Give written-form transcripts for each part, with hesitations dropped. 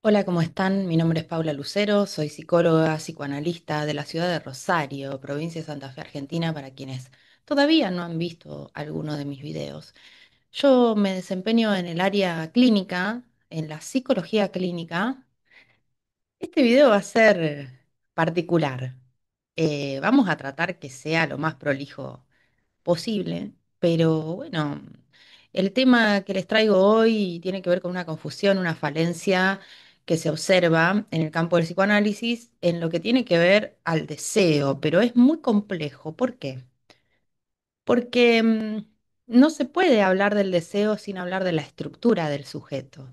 Hola, ¿cómo están? Mi nombre es Paula Lucero, soy psicóloga, psicoanalista de la ciudad de Rosario, provincia de Santa Fe, Argentina, para quienes todavía no han visto alguno de mis videos. Yo me desempeño en el área clínica, en la psicología clínica. Este video va a ser particular. Vamos a tratar que sea lo más prolijo posible, pero bueno, el tema que les traigo hoy tiene que ver con una confusión, una falencia que se observa en el campo del psicoanálisis en lo que tiene que ver al deseo, pero es muy complejo. ¿Por qué? Porque no se puede hablar del deseo sin hablar de la estructura del sujeto.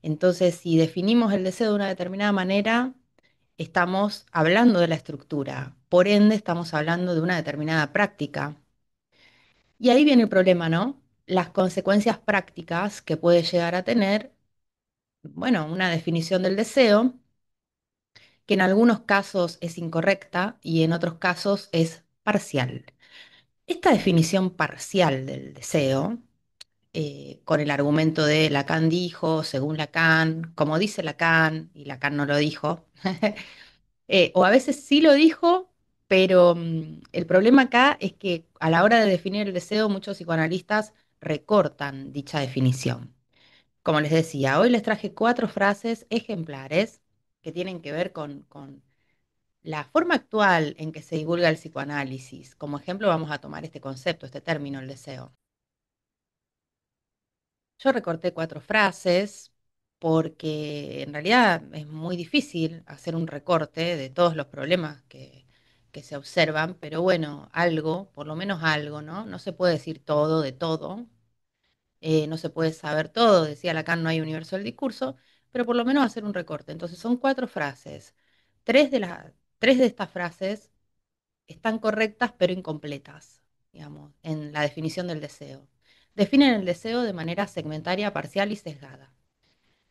Entonces, si definimos el deseo de una determinada manera, estamos hablando de la estructura. Por ende, estamos hablando de una determinada práctica. Y ahí viene el problema, ¿no? Las consecuencias prácticas que puede llegar a tener, bueno, una definición del deseo, que en algunos casos es incorrecta y en otros casos es parcial. Esta definición parcial del deseo, con el argumento de Lacan dijo, según Lacan, como dice Lacan, y Lacan no lo dijo, o a veces sí lo dijo, pero el problema acá es que a la hora de definir el deseo, muchos psicoanalistas recortan dicha definición. Como les decía, hoy les traje cuatro frases ejemplares que tienen que ver con la forma actual en que se divulga el psicoanálisis. Como ejemplo, vamos a tomar este concepto, este término, el deseo. Yo recorté cuatro frases porque en realidad es muy difícil hacer un recorte de todos los problemas que se observan, pero bueno, algo, por lo menos algo, ¿no? No se puede decir todo de todo, no se puede saber todo, decía Lacan, no hay universo del discurso, pero por lo menos hacer un recorte. Entonces son cuatro frases. Tres de estas frases están correctas pero incompletas, digamos, en la definición del deseo. Definen el deseo de manera segmentaria, parcial y sesgada.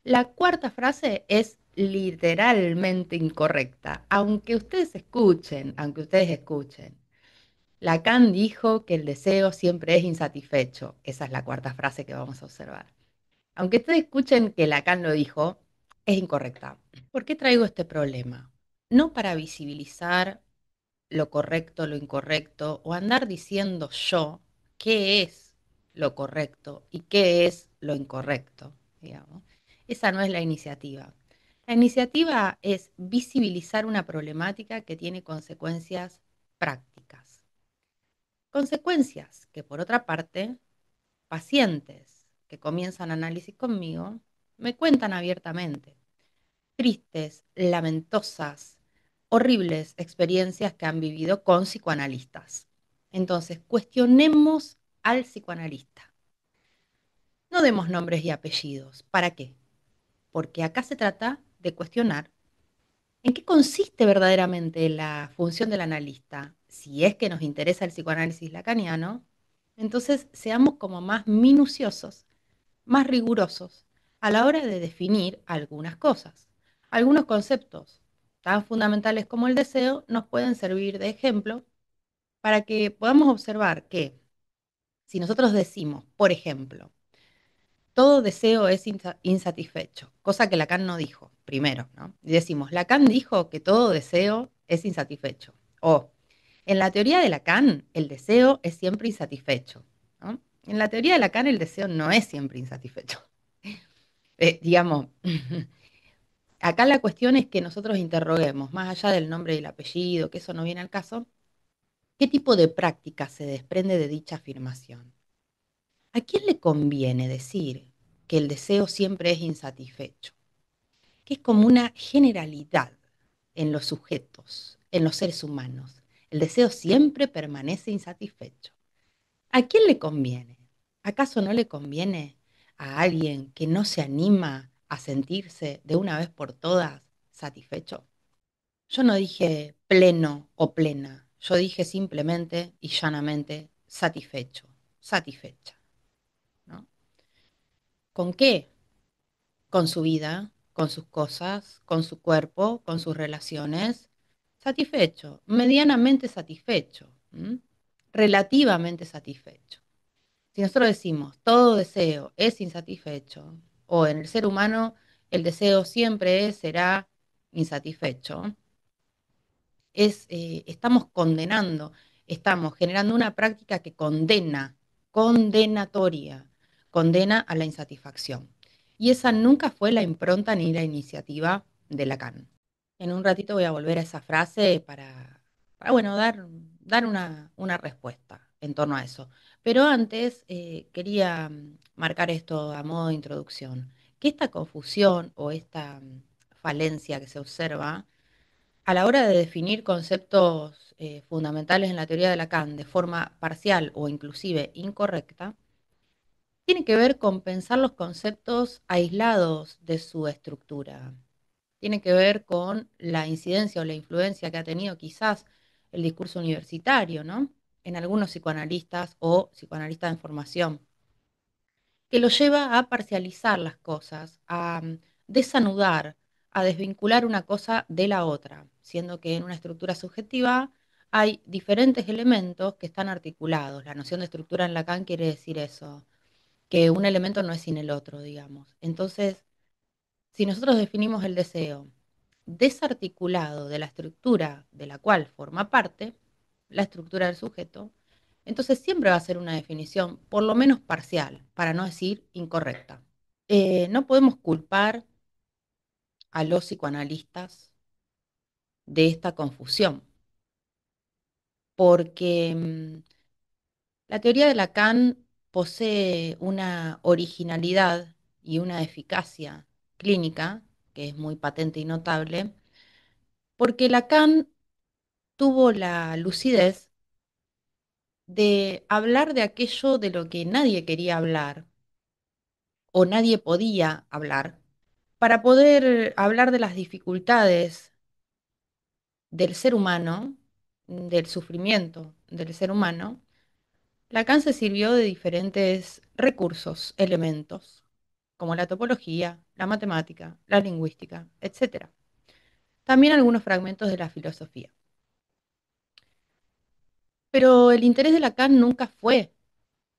La cuarta frase es literalmente incorrecta, aunque ustedes escuchen. Lacan dijo que el deseo siempre es insatisfecho. Esa es la cuarta frase que vamos a observar. Aunque ustedes escuchen que Lacan lo dijo, es incorrecta. ¿Por qué traigo este problema? No para visibilizar lo correcto, lo incorrecto, o andar diciendo yo qué es lo correcto y qué es lo incorrecto, digamos. Esa no es la iniciativa. La iniciativa es visibilizar una problemática que tiene consecuencias prácticas. Consecuencias que, por otra parte, pacientes que comienzan análisis conmigo me cuentan abiertamente tristes, lamentosas, horribles experiencias que han vivido con psicoanalistas. Entonces, cuestionemos al psicoanalista. No demos nombres y apellidos. ¿Para qué? Porque acá se trata de cuestionar en qué consiste verdaderamente la función del analista. Si es que nos interesa el psicoanálisis lacaniano, entonces seamos como más minuciosos, más rigurosos a la hora de definir algunas cosas. Algunos conceptos tan fundamentales como el deseo nos pueden servir de ejemplo para que podamos observar que si nosotros decimos, por ejemplo, todo deseo es insatisfecho, cosa que Lacan no dijo primero, ¿no? Y decimos, Lacan dijo que todo deseo es insatisfecho. O, en la teoría de Lacan, el deseo es siempre insatisfecho, ¿no? En la teoría de Lacan, el deseo no es siempre insatisfecho. Digamos, acá la cuestión es que nosotros interroguemos, más allá del nombre y el apellido, que eso no viene al caso, ¿qué tipo de práctica se desprende de dicha afirmación? ¿A quién le conviene decir que el deseo siempre es insatisfecho? Que es como una generalidad en los sujetos, en los seres humanos. El deseo siempre permanece insatisfecho. ¿A quién le conviene? ¿Acaso no le conviene a alguien que no se anima a sentirse de una vez por todas satisfecho? Yo no dije pleno o plena, yo dije simplemente y llanamente satisfecho, satisfecha, ¿no? ¿Con qué? Con su vida, con sus cosas, con su cuerpo, con sus relaciones. Satisfecho, medianamente satisfecho, ¿m? Relativamente satisfecho. Si nosotros decimos todo deseo es insatisfecho, o en el ser humano el deseo siempre será insatisfecho, estamos condenando, estamos generando una práctica que condena, condenatoria, condena a la insatisfacción. Y esa nunca fue la impronta ni la iniciativa de Lacan. En un ratito voy a volver a esa frase para bueno, dar una respuesta en torno a eso. Pero antes quería marcar esto a modo de introducción, que esta confusión o esta falencia que se observa a la hora de definir conceptos fundamentales en la teoría de Lacan de forma parcial o inclusive incorrecta, tiene que ver con pensar los conceptos aislados de su estructura. Tiene que ver con la incidencia o la influencia que ha tenido quizás el discurso universitario, ¿no? En algunos psicoanalistas o psicoanalistas en formación, que lo lleva a parcializar las cosas, a desanudar, a desvincular una cosa de la otra, siendo que en una estructura subjetiva hay diferentes elementos que están articulados. La noción de estructura en Lacan quiere decir eso, que un elemento no es sin el otro, digamos. Entonces, si nosotros definimos el deseo desarticulado de la estructura de la cual forma parte, la estructura del sujeto, entonces siempre va a ser una definición por lo menos parcial, para no decir incorrecta. No podemos culpar a los psicoanalistas de esta confusión, porque la teoría de Lacan posee una originalidad y una eficacia clínica que es muy patente y notable, porque Lacan tuvo la lucidez de hablar de aquello de lo que nadie quería hablar o nadie podía hablar, para poder hablar de las dificultades del ser humano, del sufrimiento del ser humano. Lacan se sirvió de diferentes recursos, elementos, como la topología, la matemática, la lingüística, etcétera. También algunos fragmentos de la filosofía. Pero el interés de Lacan nunca fue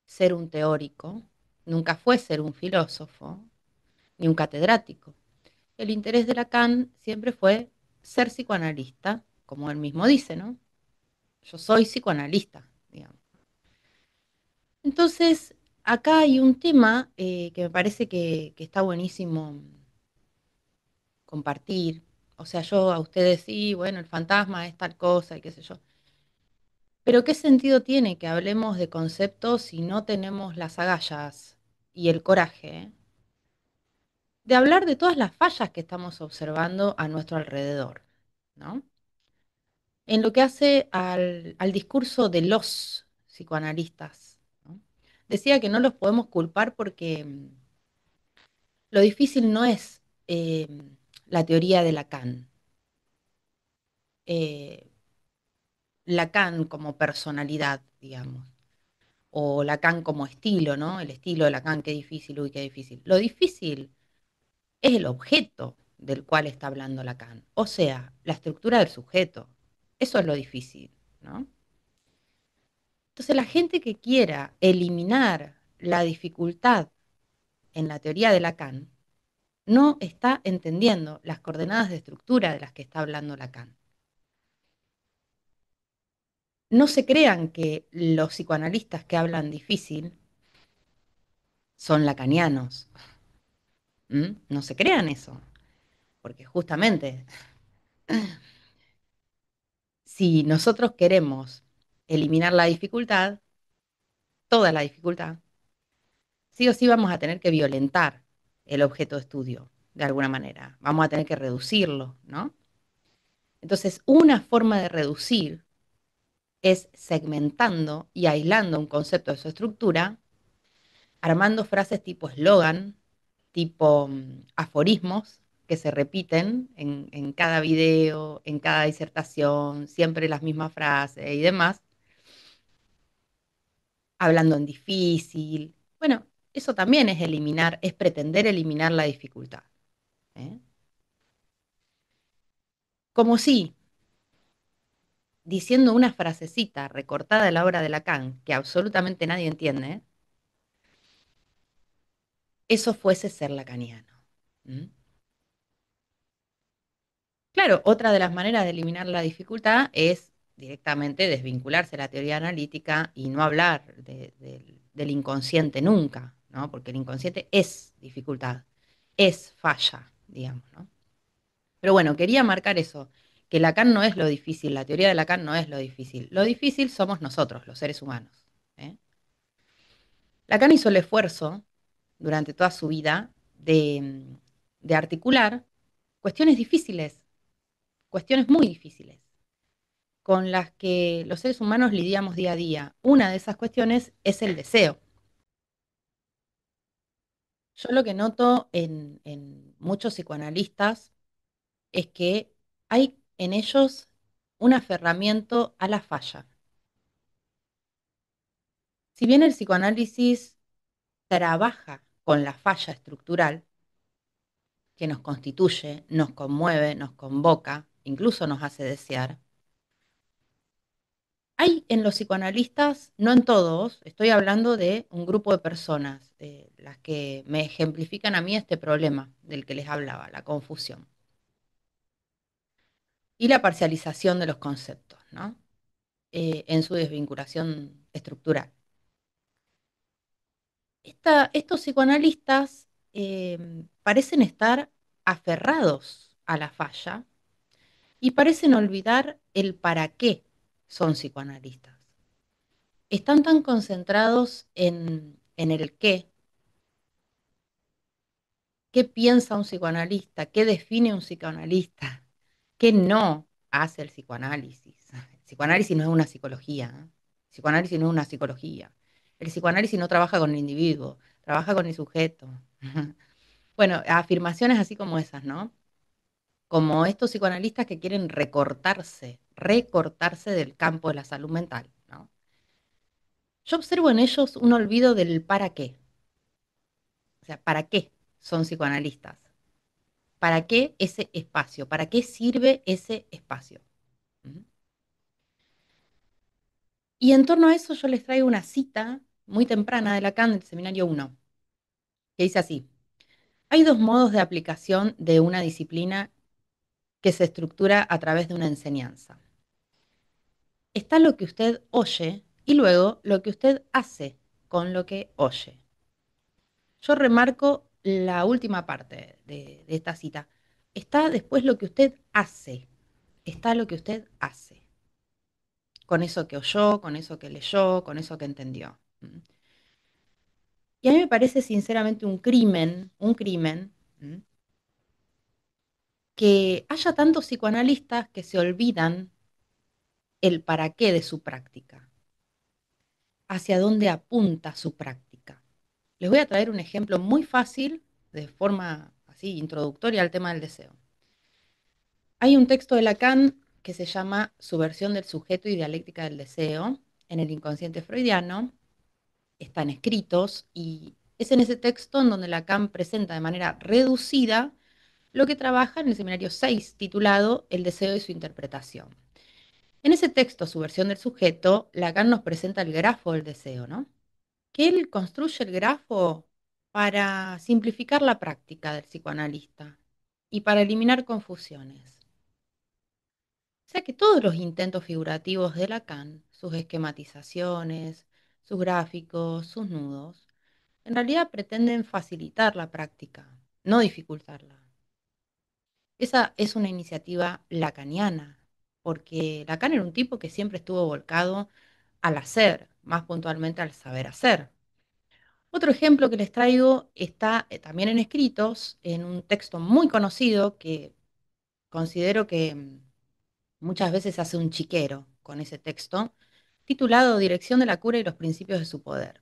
ser un teórico, nunca fue ser un filósofo, ni un catedrático. El interés de Lacan siempre fue ser psicoanalista, como él mismo dice, ¿no? Yo soy psicoanalista, digamos. Entonces, acá hay un tema que me parece que está buenísimo compartir. O sea, yo a ustedes sí, bueno, el fantasma es tal cosa y qué sé yo. Pero ¿qué sentido tiene que hablemos de conceptos si no tenemos las agallas y el coraje de hablar de todas las fallas que estamos observando a nuestro alrededor, ¿no? En lo que hace al discurso de los psicoanalistas, ¿no? Decía que no los podemos culpar porque lo difícil no es la teoría de Lacan. Eh, Lacan como personalidad, digamos, o Lacan como estilo, ¿no? El estilo de Lacan, qué difícil, uy, qué difícil. Lo difícil es el objeto del cual está hablando Lacan, o sea, la estructura del sujeto. Eso es lo difícil, ¿no? Entonces, la gente que quiera eliminar la dificultad en la teoría de Lacan no está entendiendo las coordenadas de estructura de las que está hablando Lacan. No se crean que los psicoanalistas que hablan difícil son lacanianos. ¿Mm? No se crean eso, porque justamente si nosotros queremos eliminar la dificultad, toda la dificultad, sí o sí vamos a tener que violentar el objeto de estudio de alguna manera. Vamos a tener que reducirlo, ¿no? Entonces, una forma de reducir es segmentando y aislando un concepto de su estructura, armando frases tipo eslogan, tipo aforismos que se repiten en cada video, en cada disertación, siempre las mismas frases y demás, hablando en difícil. Bueno, eso también es eliminar, es pretender eliminar la dificultad, ¿eh? Como si diciendo una frasecita recortada de la obra de Lacan que absolutamente nadie entiende, eso fuese ser lacaniano. ¿Mm? Claro, otra de las maneras de eliminar la dificultad es directamente desvincularse de la teoría analítica y no hablar del inconsciente nunca, ¿no? Porque el inconsciente es dificultad, es falla, digamos, ¿no? Pero bueno, quería marcar eso, que Lacan no es lo difícil, la teoría de Lacan no es lo difícil somos nosotros, los seres humanos, ¿eh? Lacan hizo el esfuerzo durante toda su vida de articular cuestiones difíciles, cuestiones muy difíciles, con las que los seres humanos lidiamos día a día. Una de esas cuestiones es el deseo. Yo lo que noto en muchos psicoanalistas es que hay en ellos un aferramiento a la falla. Si bien el psicoanálisis trabaja con la falla estructural que nos constituye, nos conmueve, nos convoca, incluso nos hace desear, hay en los psicoanalistas, no en todos, estoy hablando de un grupo de personas, las que me ejemplifican a mí este problema del que les hablaba, la confusión y la parcialización de los conceptos, ¿no? En su desvinculación estructural. Estos psicoanalistas parecen estar aferrados a la falla y parecen olvidar el para qué son psicoanalistas. Están tan concentrados en el qué piensa un psicoanalista, qué define un psicoanalista, qué no hace el psicoanálisis. El psicoanálisis no es una psicología, ¿eh? El psicoanálisis no es una psicología. El psicoanálisis no trabaja con el individuo, trabaja con el sujeto. Bueno, afirmaciones así como esas, ¿no? Como estos psicoanalistas que quieren recortarse del campo de la salud mental, ¿no? Yo observo en ellos un olvido del para qué. O sea, ¿para qué son psicoanalistas? ¿Para qué ese espacio? ¿Para qué sirve ese espacio? ¿Mm? Y en torno a eso yo les traigo una cita muy temprana de Lacan del Seminario 1, que dice así: hay dos modos de aplicación de una disciplina que se estructura a través de una enseñanza. Está lo que usted oye y luego lo que usted hace con lo que oye. Yo remarco la última parte de esta cita. Está después lo que usted hace. Está lo que usted hace. Con eso que oyó, con eso que leyó, con eso que entendió. ¿Mm? Y a mí me parece sinceramente un crimen, ¿mm? Que haya tantos psicoanalistas que se olvidan el para qué de su práctica, hacia dónde apunta su práctica. Les voy a traer un ejemplo muy fácil, de forma así introductoria al tema del deseo. Hay un texto de Lacan que se llama Subversión del sujeto y dialéctica del deseo en el inconsciente freudiano. Están escritos y es en ese texto en donde Lacan presenta de manera reducida lo que trabaja en el seminario 6 titulado El deseo y su interpretación. En ese texto, Subversión del sujeto, Lacan nos presenta el grafo del deseo, ¿no? Que él construye el grafo para simplificar la práctica del psicoanalista y para eliminar confusiones. O sea que todos los intentos figurativos de Lacan, sus esquematizaciones, sus gráficos, sus nudos, en realidad pretenden facilitar la práctica, no dificultarla. Esa es una iniciativa lacaniana, porque Lacan era un tipo que siempre estuvo volcado al hacer, más puntualmente al saber hacer. Otro ejemplo que les traigo está también en escritos, en un texto muy conocido que considero que muchas veces hace un chiquero con ese texto, titulado Dirección de la cura y los principios de su poder.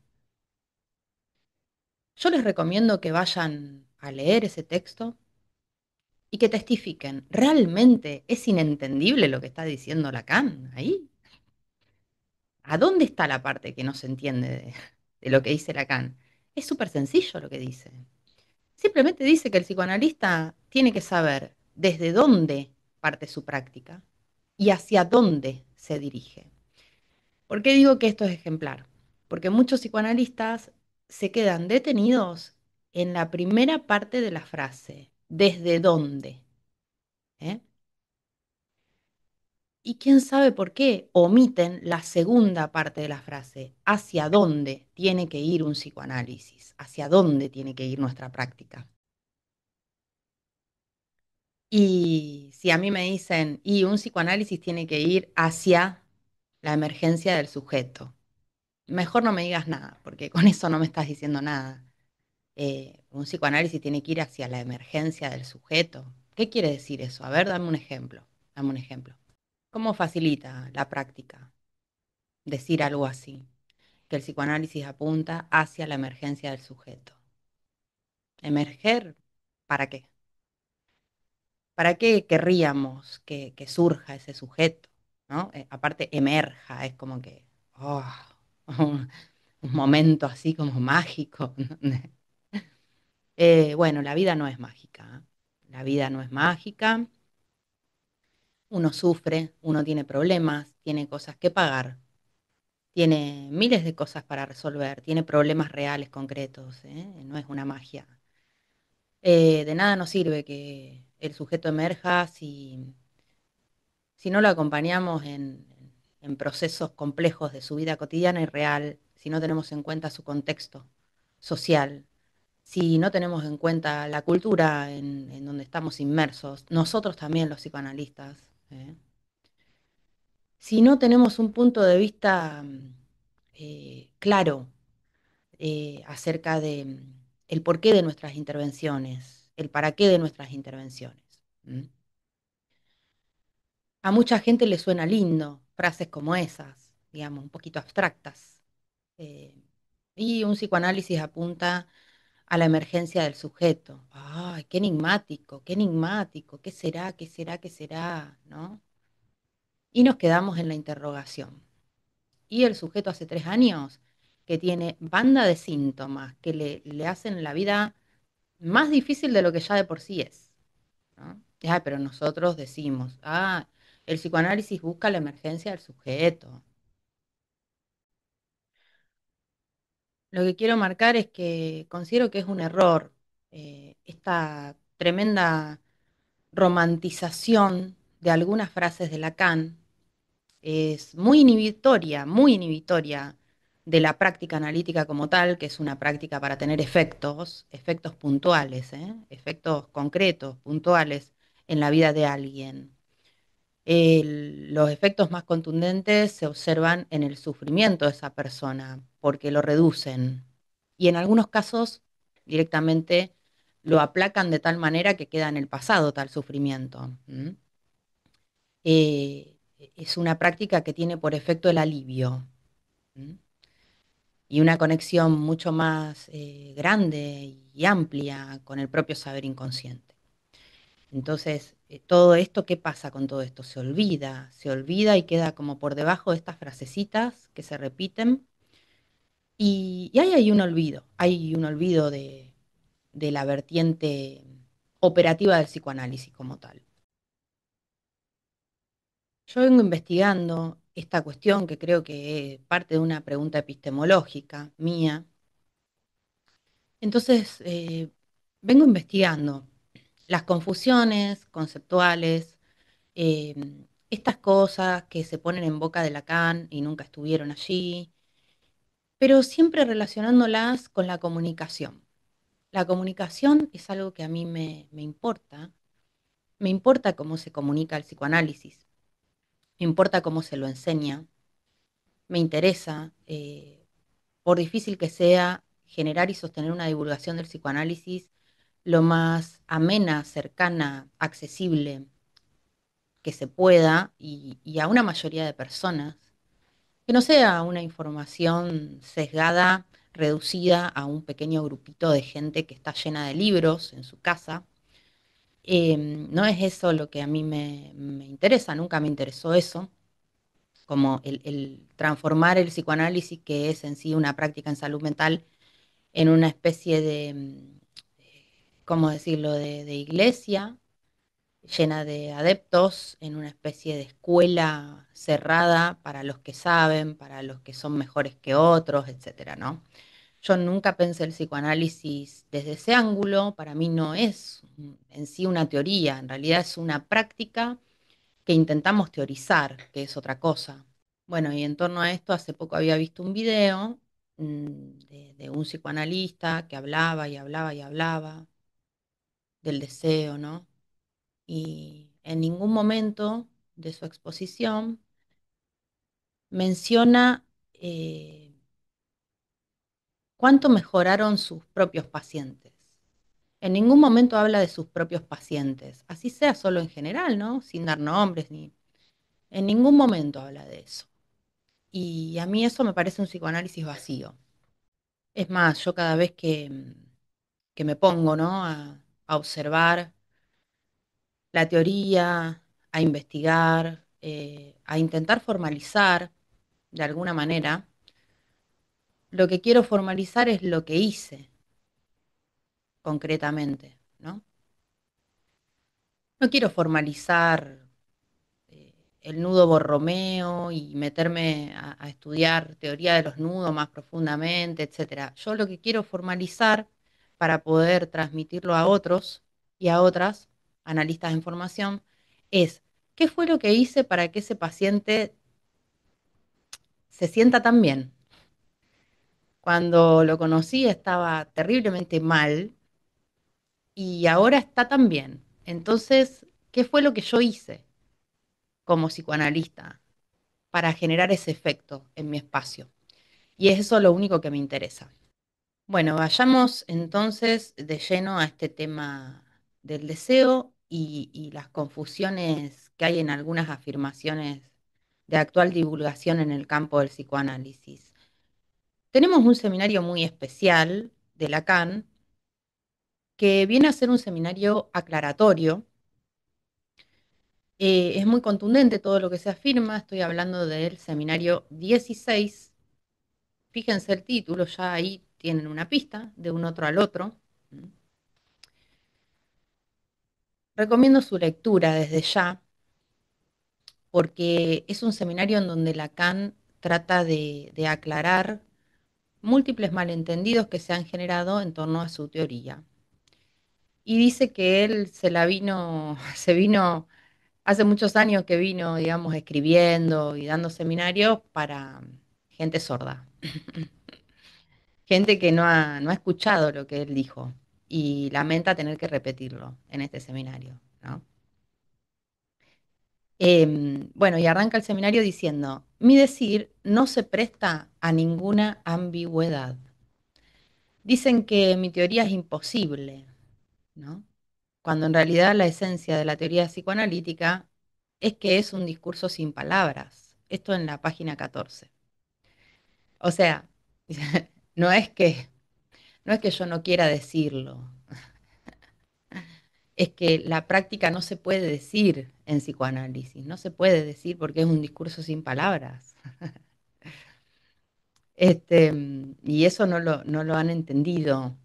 Yo les recomiendo que vayan a leer ese texto y que testifiquen. ¿Realmente es inentendible lo que está diciendo Lacan ahí? ¿A dónde está la parte que no se entiende de lo que dice Lacan? Es súper sencillo lo que dice. Simplemente dice que el psicoanalista tiene que saber desde dónde parte su práctica y hacia dónde se dirige. ¿Por qué digo que esto es ejemplar? Porque muchos psicoanalistas se quedan detenidos en la primera parte de la frase, ¿desde dónde? ¿Eh? Y quién sabe por qué omiten la segunda parte de la frase, hacia dónde tiene que ir un psicoanálisis, hacia dónde tiene que ir nuestra práctica. Y si a mí me dicen, y un psicoanálisis tiene que ir hacia la emergencia del sujeto, mejor no me digas nada, porque con eso no me estás diciendo nada. Un psicoanálisis tiene que ir hacia la emergencia del sujeto. ¿Qué quiere decir eso? A ver, dame un ejemplo. Dame un ejemplo. ¿Cómo facilita la práctica decir algo así? Que el psicoanálisis apunta hacia la emergencia del sujeto. ¿Emerger? ¿Para qué? ¿Para qué querríamos que surja ese sujeto? ¿No? Aparte, emerja, es como que, oh, un momento así como mágico. Bueno, la vida no es mágica. ¿Eh? La vida no es mágica. Uno sufre, uno tiene problemas, tiene cosas que pagar, tiene miles de cosas para resolver, tiene problemas reales, concretos, ¿eh? No es una magia. De nada nos sirve que el sujeto emerja si no lo acompañamos en procesos complejos de su vida cotidiana y real, si no tenemos en cuenta su contexto social, si no tenemos en cuenta la cultura en donde estamos inmersos, nosotros también los psicoanalistas, ¿eh? Si no tenemos un punto de vista claro acerca de el porqué de nuestras intervenciones, el para qué de nuestras intervenciones. ¿Mm? A mucha gente le suena lindo frases como esas, digamos, un poquito abstractas. eh, y un psicoanálisis apunta a la emergencia del sujeto. ¡Ay, qué enigmático, qué enigmático! ¿Qué será, qué será, qué será? ¿No? Y nos quedamos en la interrogación. Y el sujeto hace 3 años que tiene banda de síntomas que le hacen la vida más difícil de lo que ya de por sí es, ¿no? Pero nosotros decimos, el psicoanálisis busca la emergencia del sujeto. Lo que quiero marcar es que considero que es un error esta tremenda romantización de algunas frases de Lacan es muy inhibitoria de la práctica analítica como tal, que es una práctica para tener efectos, efectos puntuales, efectos concretos, puntuales en la vida de alguien. Los efectos más contundentes se observan en el sufrimiento de esa persona, porque lo reducen. Y en algunos casos directamente lo aplacan de tal manera que queda en el pasado tal sufrimiento. ¿M? Es una práctica que tiene por efecto el alivio. ¿M? Y una conexión mucho más grande y amplia con el propio saber inconsciente. Entonces, todo esto, ¿qué pasa con todo esto? Se olvida y queda como por debajo de estas frasecitas que se repiten. Y hay un olvido de la vertiente operativa del psicoanálisis como tal. Yo vengo investigando esta cuestión que creo que es parte de una pregunta epistemológica mía. Entonces, vengo investigando las confusiones conceptuales, eh, estas cosas que se ponen en boca de Lacan y nunca estuvieron allí, pero siempre relacionándolas con la comunicación. La comunicación es algo que a mí me importa. Me importa cómo se comunica el psicoanálisis, me importa cómo se lo enseña, me interesa, por difícil que sea, generar y sostener una divulgación del psicoanálisis lo más amena, cercana, accesible que se pueda y a una mayoría de personas. Que no sea una información sesgada, reducida a un pequeño grupito de gente que está llena de libros en su casa. No es eso lo que a mí me interesa, nunca me interesó eso, como el transformar el psicoanálisis, que es en sí una práctica en salud mental, en una especie de, ¿cómo decirlo?, de iglesia llena de adeptos, en una especie de escuela cerrada para los que saben, para los que son mejores que otros, etcétera, ¿no? Yo nunca pensé el psicoanálisis desde ese ángulo, para mí no es en sí una teoría, en realidad es una práctica que intentamos teorizar, que es otra cosa. Bueno, y en torno a esto, hace poco había visto un video de un psicoanalista que hablaba y hablaba y hablaba del deseo, ¿no? Y en ningún momento de su exposición menciona cuánto mejoraron sus propios pacientes. En ningún momento habla de sus propios pacientes, así sea solo en general, ¿no? Sin dar nombres ni... En ningún momento habla de eso. Y a mí eso me parece un psicoanálisis vacío. Es más, yo cada vez que me pongo, ¿no? A observar la teoría, a investigar, a intentar formalizar de alguna manera, lo que quiero formalizar es lo que hice concretamente, ¿no? No quiero formalizar el nudo Borromeo y meterme a estudiar teoría de los nudos más profundamente, etcétera. Yo lo que quiero formalizar para poder transmitirlo a otros y a otras analistas de información es qué fue lo que hice para que ese paciente se sienta tan bien. Cuando lo conocí estaba terriblemente mal y ahora está tan bien. Entonces, ¿qué fue lo que yo hice como psicoanalista para generar ese efecto en mi espacio? Y es eso lo único que me interesa. Bueno, vayamos entonces de lleno a este tema del deseo y las confusiones que hay en algunas afirmaciones de actual divulgación en el campo del psicoanálisis. Tenemos un seminario muy especial de Lacan que viene a ser un seminario aclaratorio. Es muy contundente todo lo que se afirma. Estoy hablando del seminario 16. Fíjense el título, ya ahí tienen una pista de un otro al otro. Recomiendo su lectura desde ya, porque es un seminario en donde Lacan trata de aclarar múltiples malentendidos que se han generado en torno a su teoría. Y dice que él se vino, hace muchos años que vino, digamos, escribiendo y dando seminarios para gente sorda, gente que no ha escuchado lo que él dijo y lamenta tener que repetirlo en este seminario, ¿no? Bueno, y arranca el seminario diciendo, mi decir no se presta a ninguna ambigüedad. Dicen que mi teoría es imposible, ¿no? Cuando en realidad la esencia de la teoría psicoanalítica es que es un discurso sin palabras. Esto en la página 14. O sea, no es que, no es que yo no quiera decirlo, es que la práctica no se puede decir en psicoanálisis, no se puede decir porque es un discurso sin palabras. Y eso no lo han entendido.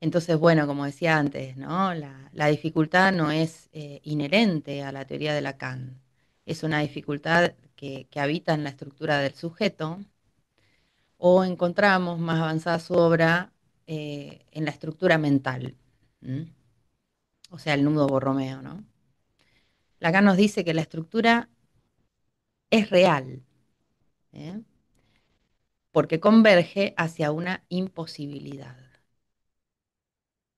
Entonces, bueno, como decía antes, ¿no? La dificultad no es inherente a la teoría de Lacan, es una dificultad que habita en la estructura del sujeto, o encontramos más avanzada su obra en la estructura mental, ¿m? O sea, el nudo Borromeo, ¿no? Lacan nos dice que la estructura es real, ¿eh? Porque converge hacia una imposibilidad.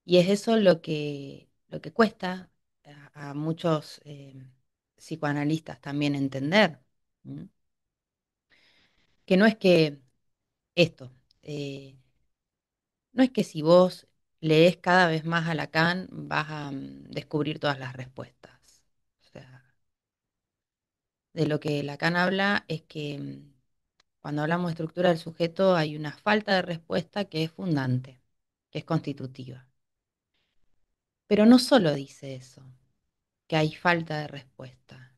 Y es eso lo que cuesta a muchos psicoanalistas también entender. ¿M? Que no es que esto, eh, no es que si vos lees cada vez más a Lacan vas a descubrir todas las respuestas. O sea, de lo que Lacan habla es que cuando hablamos de estructura del sujeto hay una falta de respuesta que es fundante, que es constitutiva. Pero no solo dice eso, que hay falta de respuesta,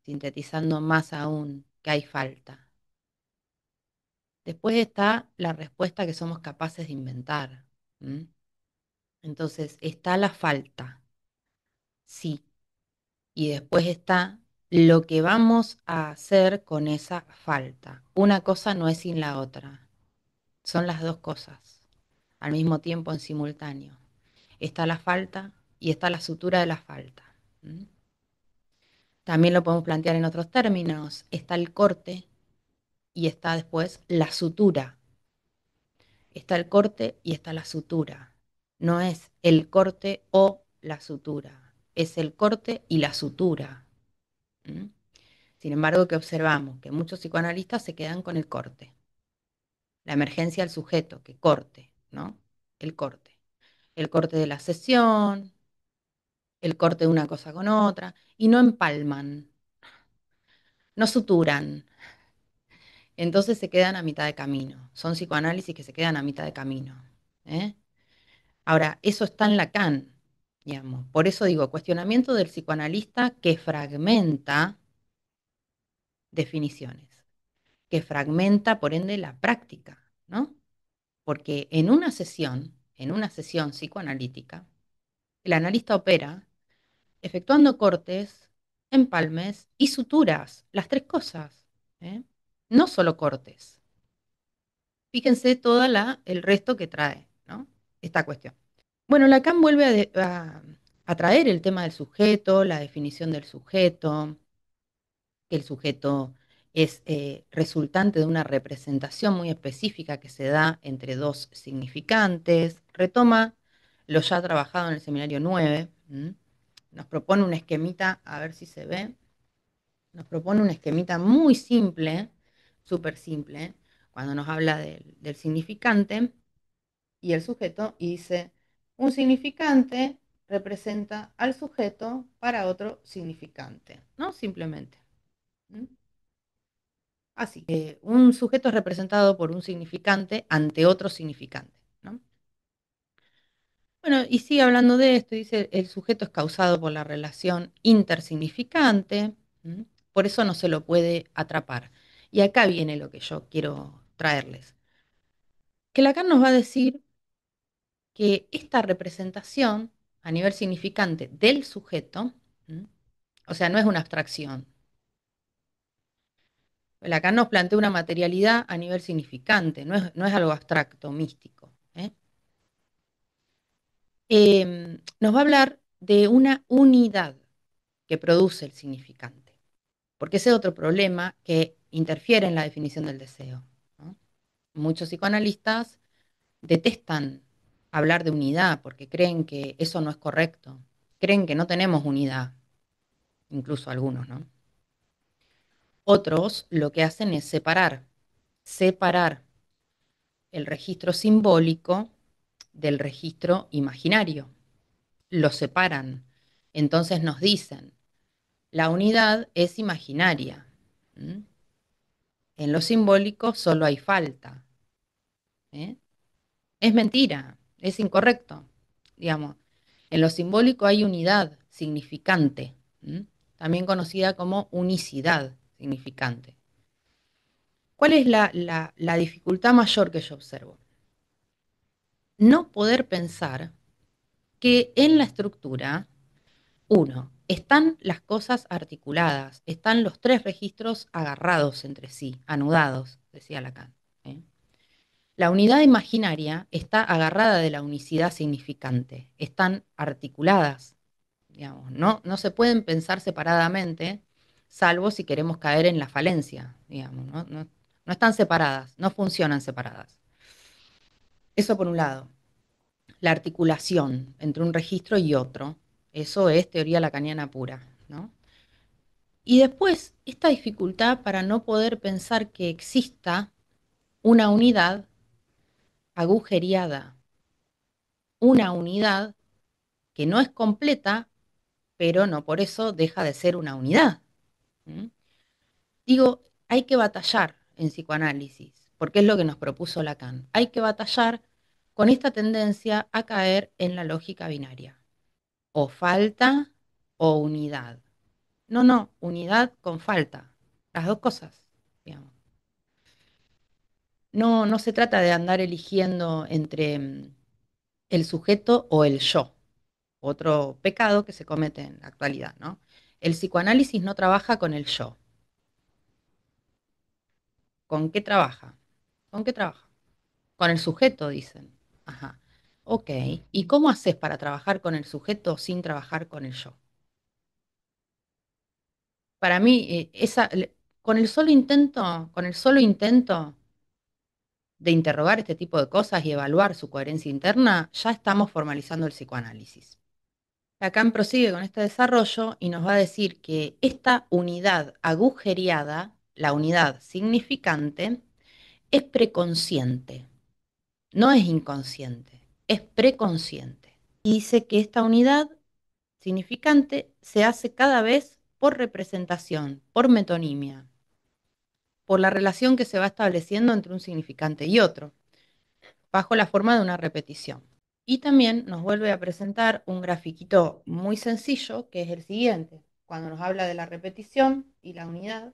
sintetizando más aún que hay falta. Después está la respuesta que somos capaces de inventar. ¿M? Entonces está la falta, sí, y después está lo que vamos a hacer con esa falta. Una cosa no es sin la otra, son las dos cosas, al mismo tiempo en simultáneo. Está la falta y está la sutura de la falta. ¿Mm? También lo podemos plantear en otros términos. Está el corte y está después la sutura. Está el corte y está la sutura. No es el corte o la sutura, es el corte y la sutura. ¿Mm? Sin embargo, ¿qué observamos? Que muchos psicoanalistas se quedan con el corte, la emergencia del sujeto, que corte, ¿no? El corte. El corte de la sesión, el corte de una cosa con otra, y no empalman, no suturan. Entonces se quedan a mitad de camino. Son psicoanálisis que se quedan a mitad de camino. ¿Eh? Ahora, eso está en Lacan, digamos. Por eso digo, cuestionamiento del psicoanalista que fragmenta definiciones, que fragmenta, por ende, la práctica, ¿no? Porque en una sesión psicoanalítica, el analista opera efectuando cortes, empalmes y suturas, las tres cosas, ¿eh? No solo cortes. Fíjense todo el resto que trae, ¿no? Esta cuestión. Bueno, Lacan vuelve a traer el tema del sujeto, la definición del sujeto, que el sujeto es resultante de una representación muy específica que se da entre dos significantes. Retoma lo ya trabajado en el seminario 9. ¿M? Nos propone un esquemita, a ver si se ve, nos propone un esquemita muy simple, súper simple, cuando nos habla del significante y el sujeto, y dice, un significante representa al sujeto para otro significante, ¿no? Simplemente. ¿Mm? Así, un sujeto es representado por un significante ante otro significante, ¿no? Bueno, y sigue hablando de esto, dice, el sujeto es causado por la relación intersignificante, ¿m? Por eso no se lo puede atrapar. Y acá viene lo que yo quiero traerles. Que Lacan nos va a decir que esta representación a nivel significante del sujeto, ¿m? O sea, no es una abstracción. Lacan nos plantea una materialidad a nivel significante, no es algo abstracto, místico. Nos va a hablar de una unidad que produce el significante, porque ese es otro problema que interfiere en la definición del deseo, ¿no? Muchos psicoanalistas detestan hablar de unidad porque creen que eso no es correcto, creen que no tenemos unidad, incluso algunos, ¿no? Otros lo que hacen es separar el registro simbólico del registro imaginario, lo separan. Entonces nos dicen, la unidad es imaginaria. ¿Mm? En lo simbólico solo hay falta. ¿Eh? Es mentira, es incorrecto. Digamos, en lo simbólico hay unidad significante, ¿m? También conocida como unicidad significante. ¿Cuál es la dificultad mayor que yo observo? No poder pensar que en la estructura, uno, están las cosas articuladas, están los tres registros agarrados entre sí, anudados, decía Lacan. ¿Eh? La unidad imaginaria está agarrada de la unicidad significante, están articuladas, digamos, no se pueden pensar separadamente, salvo si queremos caer en la falencia, digamos, no están separadas, no funcionan separadas. Eso por un lado, la articulación entre un registro y otro, eso es teoría lacaniana pura, ¿no? Y después, esta dificultad para no poder pensar que exista una unidad agujereada, una unidad que no es completa, pero no por eso deja de ser una unidad. ¿Mm? Digo, hay que batallar en psicoanálisis, porque es lo que nos propuso Lacan. Hay que batallar con esta tendencia a caer en la lógica binaria. O falta o unidad. No, unidad con falta. Las dos cosas, digamos. No se trata de andar eligiendo entre el sujeto o el yo. Otro pecado que se comete en la actualidad, ¿no? El psicoanálisis no trabaja con el yo. ¿Con qué trabaja? ¿Con qué trabaja? Con el sujeto, dicen. Ajá. Ok, ¿y cómo haces para trabajar con el sujeto sin trabajar con el yo? Para mí, con el solo intento de interrogar este tipo de cosas y evaluar su coherencia interna, ya estamos formalizando el psicoanálisis. Lacan prosigue con este desarrollo y nos va a decir que esta unidad agujereada, la unidad significante, es preconsciente, no es inconsciente, es preconsciente. Y dice que esta unidad significante se hace cada vez por representación, por metonimia, por la relación que se va estableciendo entre un significante y otro, bajo la forma de una repetición. Y también nos vuelve a presentar un grafiquito muy sencillo, que es el siguiente, cuando nos habla de la repetición y la unidad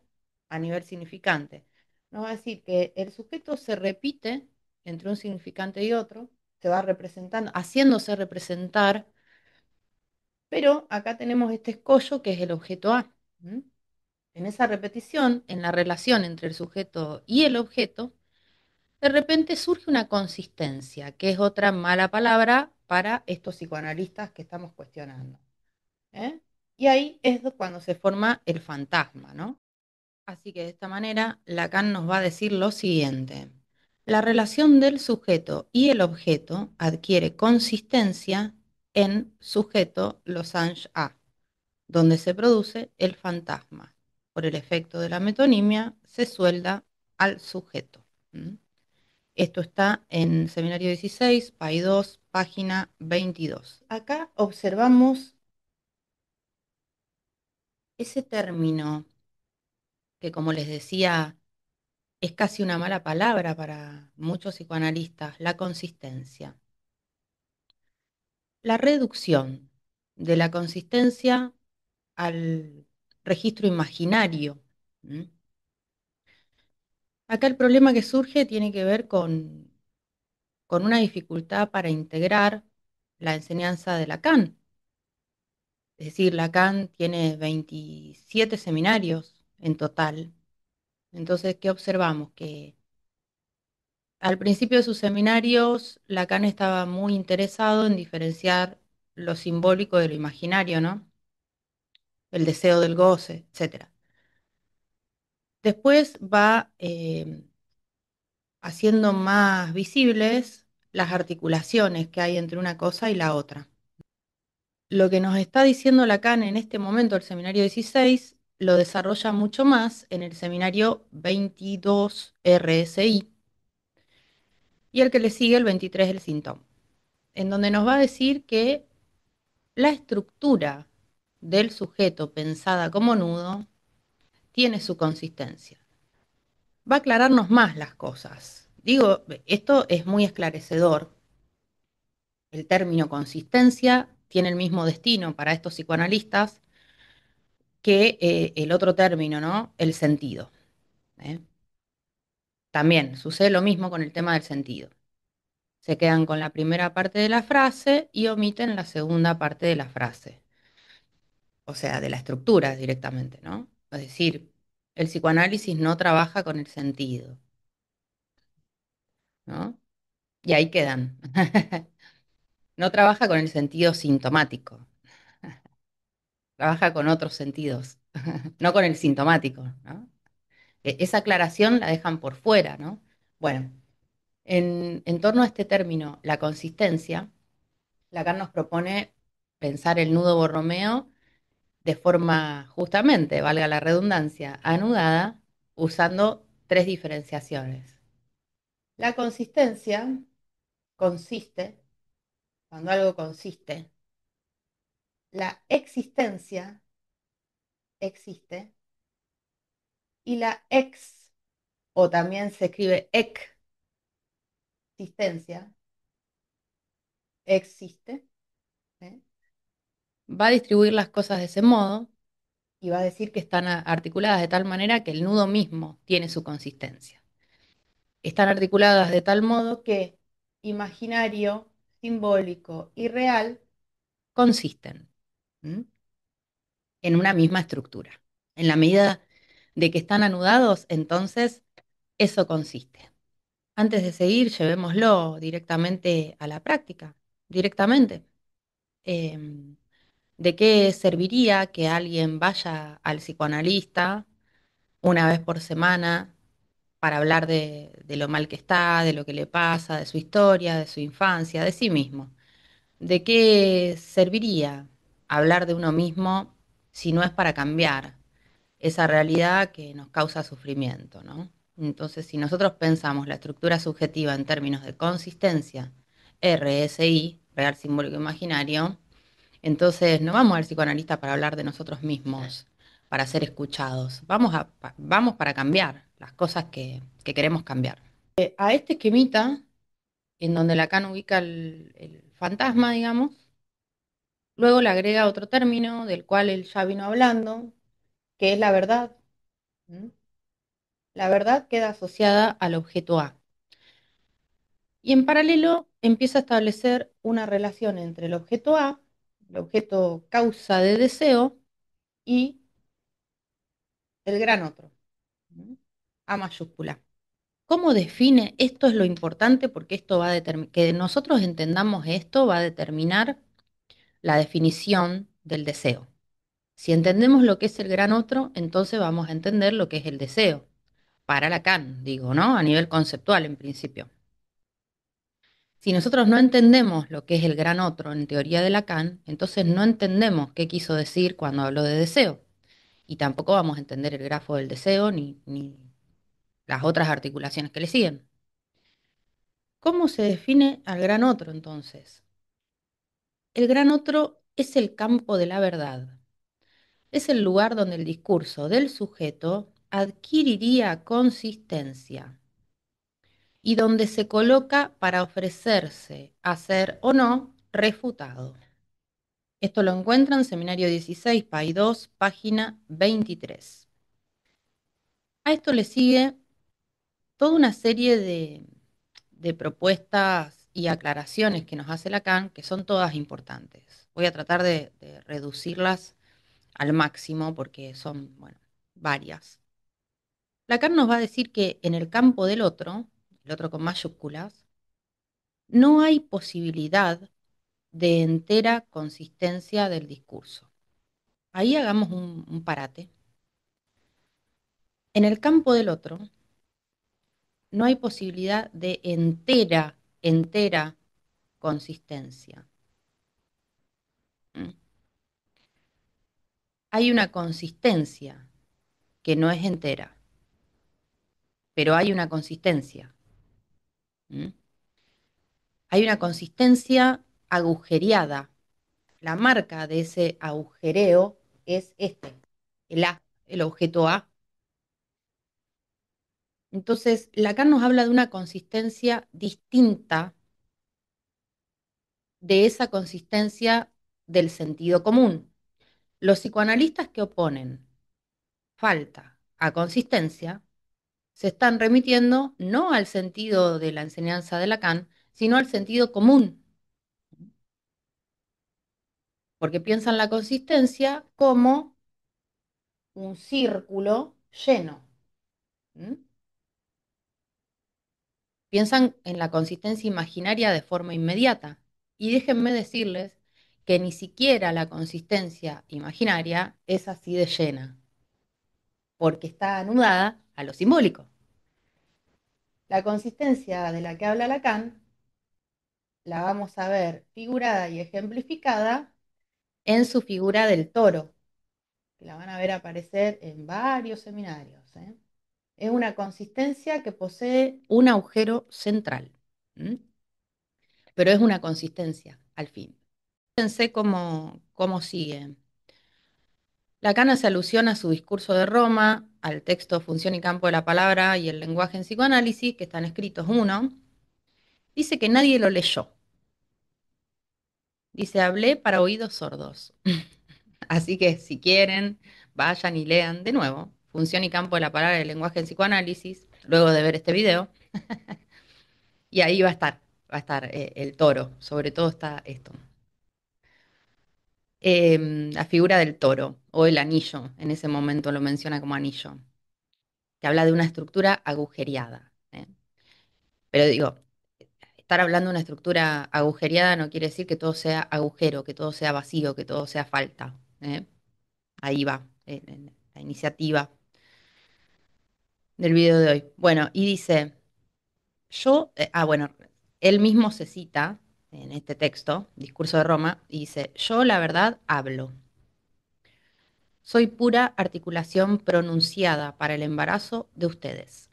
a nivel significante. Nos va a decir que el sujeto se repite entre un significante y otro, se va representando, haciéndose representar, pero acá tenemos este escollo que es el objeto A. ¿Mm? En esa repetición, en la relación entre el sujeto y el objeto, de repente surge una consistencia, que es otra mala palabra para estos psicoanalistas que estamos cuestionando. ¿Eh? Y ahí es cuando se forma el fantasma, ¿no? Así que de esta manera Lacan nos va a decir lo siguiente. La relación del sujeto y el objeto adquiere consistencia en sujeto losange A, donde se produce el fantasma. Por el efecto de la metonimia se suelda al sujeto. ¿Mm? Esto está en Seminario 16, PAI 2, página 22. Acá observamos ese término que, como les decía, es casi una mala palabra para muchos psicoanalistas, la consistencia. La reducción de la consistencia al registro imaginario. ¿Mm? Acá el problema que surge tiene que ver con una dificultad para integrar la enseñanza de Lacan. Es decir, Lacan tiene 27 seminarios en total. Entonces, ¿qué observamos? Que al principio de sus seminarios, Lacan estaba muy interesado en diferenciar lo simbólico de lo imaginario, ¿no? El deseo del goce, etcétera. Después va haciendo más visibles las articulaciones que hay entre una cosa y la otra. Lo que nos está diciendo Lacan en este momento, el seminario 16, lo desarrolla mucho más en el seminario 22 RSI y el que le sigue, el 23, el síntoma, en donde nos va a decir que la estructura del sujeto pensada como nudo tiene su consistencia. Va a aclararnos más las cosas. Digo, esto es muy esclarecedor. El término consistencia tiene el mismo destino para estos psicoanalistas que el otro término, ¿no? El sentido. ¿Eh? También sucede lo mismo con el tema del sentido. Se quedan con la primera parte de la frase y omiten la segunda parte de la frase, o sea, de la estructura directamente, ¿no? Es decir, el psicoanálisis no trabaja con el sentido, ¿no? Y ahí quedan. No trabaja con el sentido sintomático, trabaja con otros sentidos, no con el sintomático, ¿no? Esa aclaración la dejan por fuera, ¿no? Bueno, en torno a este término, la consistencia, Lacan nos propone pensar el nudo borromeo de forma, justamente, valga la redundancia, anudada, usando tres diferenciaciones. La consistencia consiste, cuando algo consiste, la existencia existe y la ex, o también se escribe existencia, existe, ¿eh? Va a distribuir las cosas de ese modo y va a decir que están articuladas de tal manera que el nudo mismo tiene su consistencia. Están articuladas de tal modo que imaginario, simbólico y real consisten, ¿m?, en una misma estructura. En la medida de que están anudados, entonces eso consiste. Antes de seguir, llevémoslo directamente a la práctica. directamente. Em, ¿De qué serviría que alguien vaya al psicoanalista una vez por semana para hablar de lo mal que está, de lo que le pasa, de su historia, de su infancia, de sí mismo? ¿De qué serviría hablar de uno mismo si no es para cambiar esa realidad que nos causa sufrimiento, ¿no? Entonces, si nosotros pensamos la estructura subjetiva en términos de consistencia, RSI, real, simbólico, imaginario, entonces no vamos al psicoanalista para hablar de nosotros mismos, para ser escuchados. Vamos para cambiar las cosas que queremos cambiar. A este esquemita, en donde Lacan ubica el fantasma, digamos, luego le agrega otro término del cual él ya vino hablando, que es la verdad. ¿Mm? La verdad queda asociada al objeto A. Y en paralelo empieza a establecer una relación entre el objeto A, el objeto causa de deseo, y el gran otro. ¿Mm? A mayúscula. ¿Cómo define? Esto es lo importante porque esto va a determinar, que nosotros entendamos esto va a determinar la definición del deseo. Si entendemos lo que es el gran otro, entonces vamos a entender lo que es el deseo. Para Lacan, digo, ¿no? A nivel conceptual en principio. Si nosotros no entendemos lo que es el gran otro en teoría de Lacan, entonces no entendemos qué quiso decir cuando habló de deseo. Y tampoco vamos a entender el grafo del deseo ni las otras articulaciones que le siguen. ¿Cómo se define al gran otro entonces? El gran otro es el campo de la verdad. Es el lugar donde el discurso del sujeto adquiriría consistencia y donde se coloca para ofrecerse a ser o no refutado. Esto lo encuentra en Seminario 16, PAI 2, página 23. A esto le sigue toda una serie de propuestas y aclaraciones que nos hace Lacan, que son todas importantes. Voy a tratar de reducirlas al máximo porque son, bueno, varias. Lacan nos va a decir que en el campo del otro, el otro con mayúsculas, no hay posibilidad de entera consistencia del discurso. Ahí hagamos un parate. En el campo del otro no hay posibilidad de entera consistencia. ¿Mm? Hay una consistencia que no es entera, pero hay una consistencia. ¿Mm? Hay una consistencia agujereada. La marca de ese agujereo es este, el A, el objeto A. Entonces, Lacan nos habla de una consistencia distinta de esa consistencia del sentido común. Los psicoanalistas que oponen falta a consistencia se están remitiendo no al sentido de la enseñanza de Lacan, sino al sentido común, porque piensan la consistencia como un círculo lleno. ¿Mm? Piensan en la consistencia imaginaria de forma inmediata. Y déjenme decirles que ni siquiera la consistencia imaginaria es así de llena, porque está anudada a lo simbólico. La consistencia de la que habla Lacan la vamos a ver figurada y ejemplificada en su figura del toro, que la van a ver aparecer en varios seminarios, ¿eh? Es una consistencia que posee un agujero central, ¿m? Pero es una consistencia al fin. Fíjense cómo sigue. Lacan hace alusión a su discurso de Roma, al texto Función y campo de la palabra y el lenguaje en psicoanálisis, que están escritos uno. Dice que nadie lo leyó. Dice, hablé para oídos sordos. Así que si quieren, vayan y lean de nuevo Función y campo de la palabra y el lenguaje en psicoanálisis, luego de ver este video, y ahí va a estar el toro, sobre todo está esto. La figura del toro o el anillo, en ese momento lo menciona como anillo, que habla de una estructura agujereada. ¿Eh? Pero digo, estar hablando de una estructura agujereada no quiere decir que todo sea agujero, que todo sea vacío, que todo sea falta. ¿Eh? Ahí va, en la iniciativa del video de hoy. Bueno, y dice, bueno, él mismo se cita en este texto, Discurso de Roma, y dice, yo la verdad hablo. Soy pura articulación pronunciada para el embarazo de ustedes.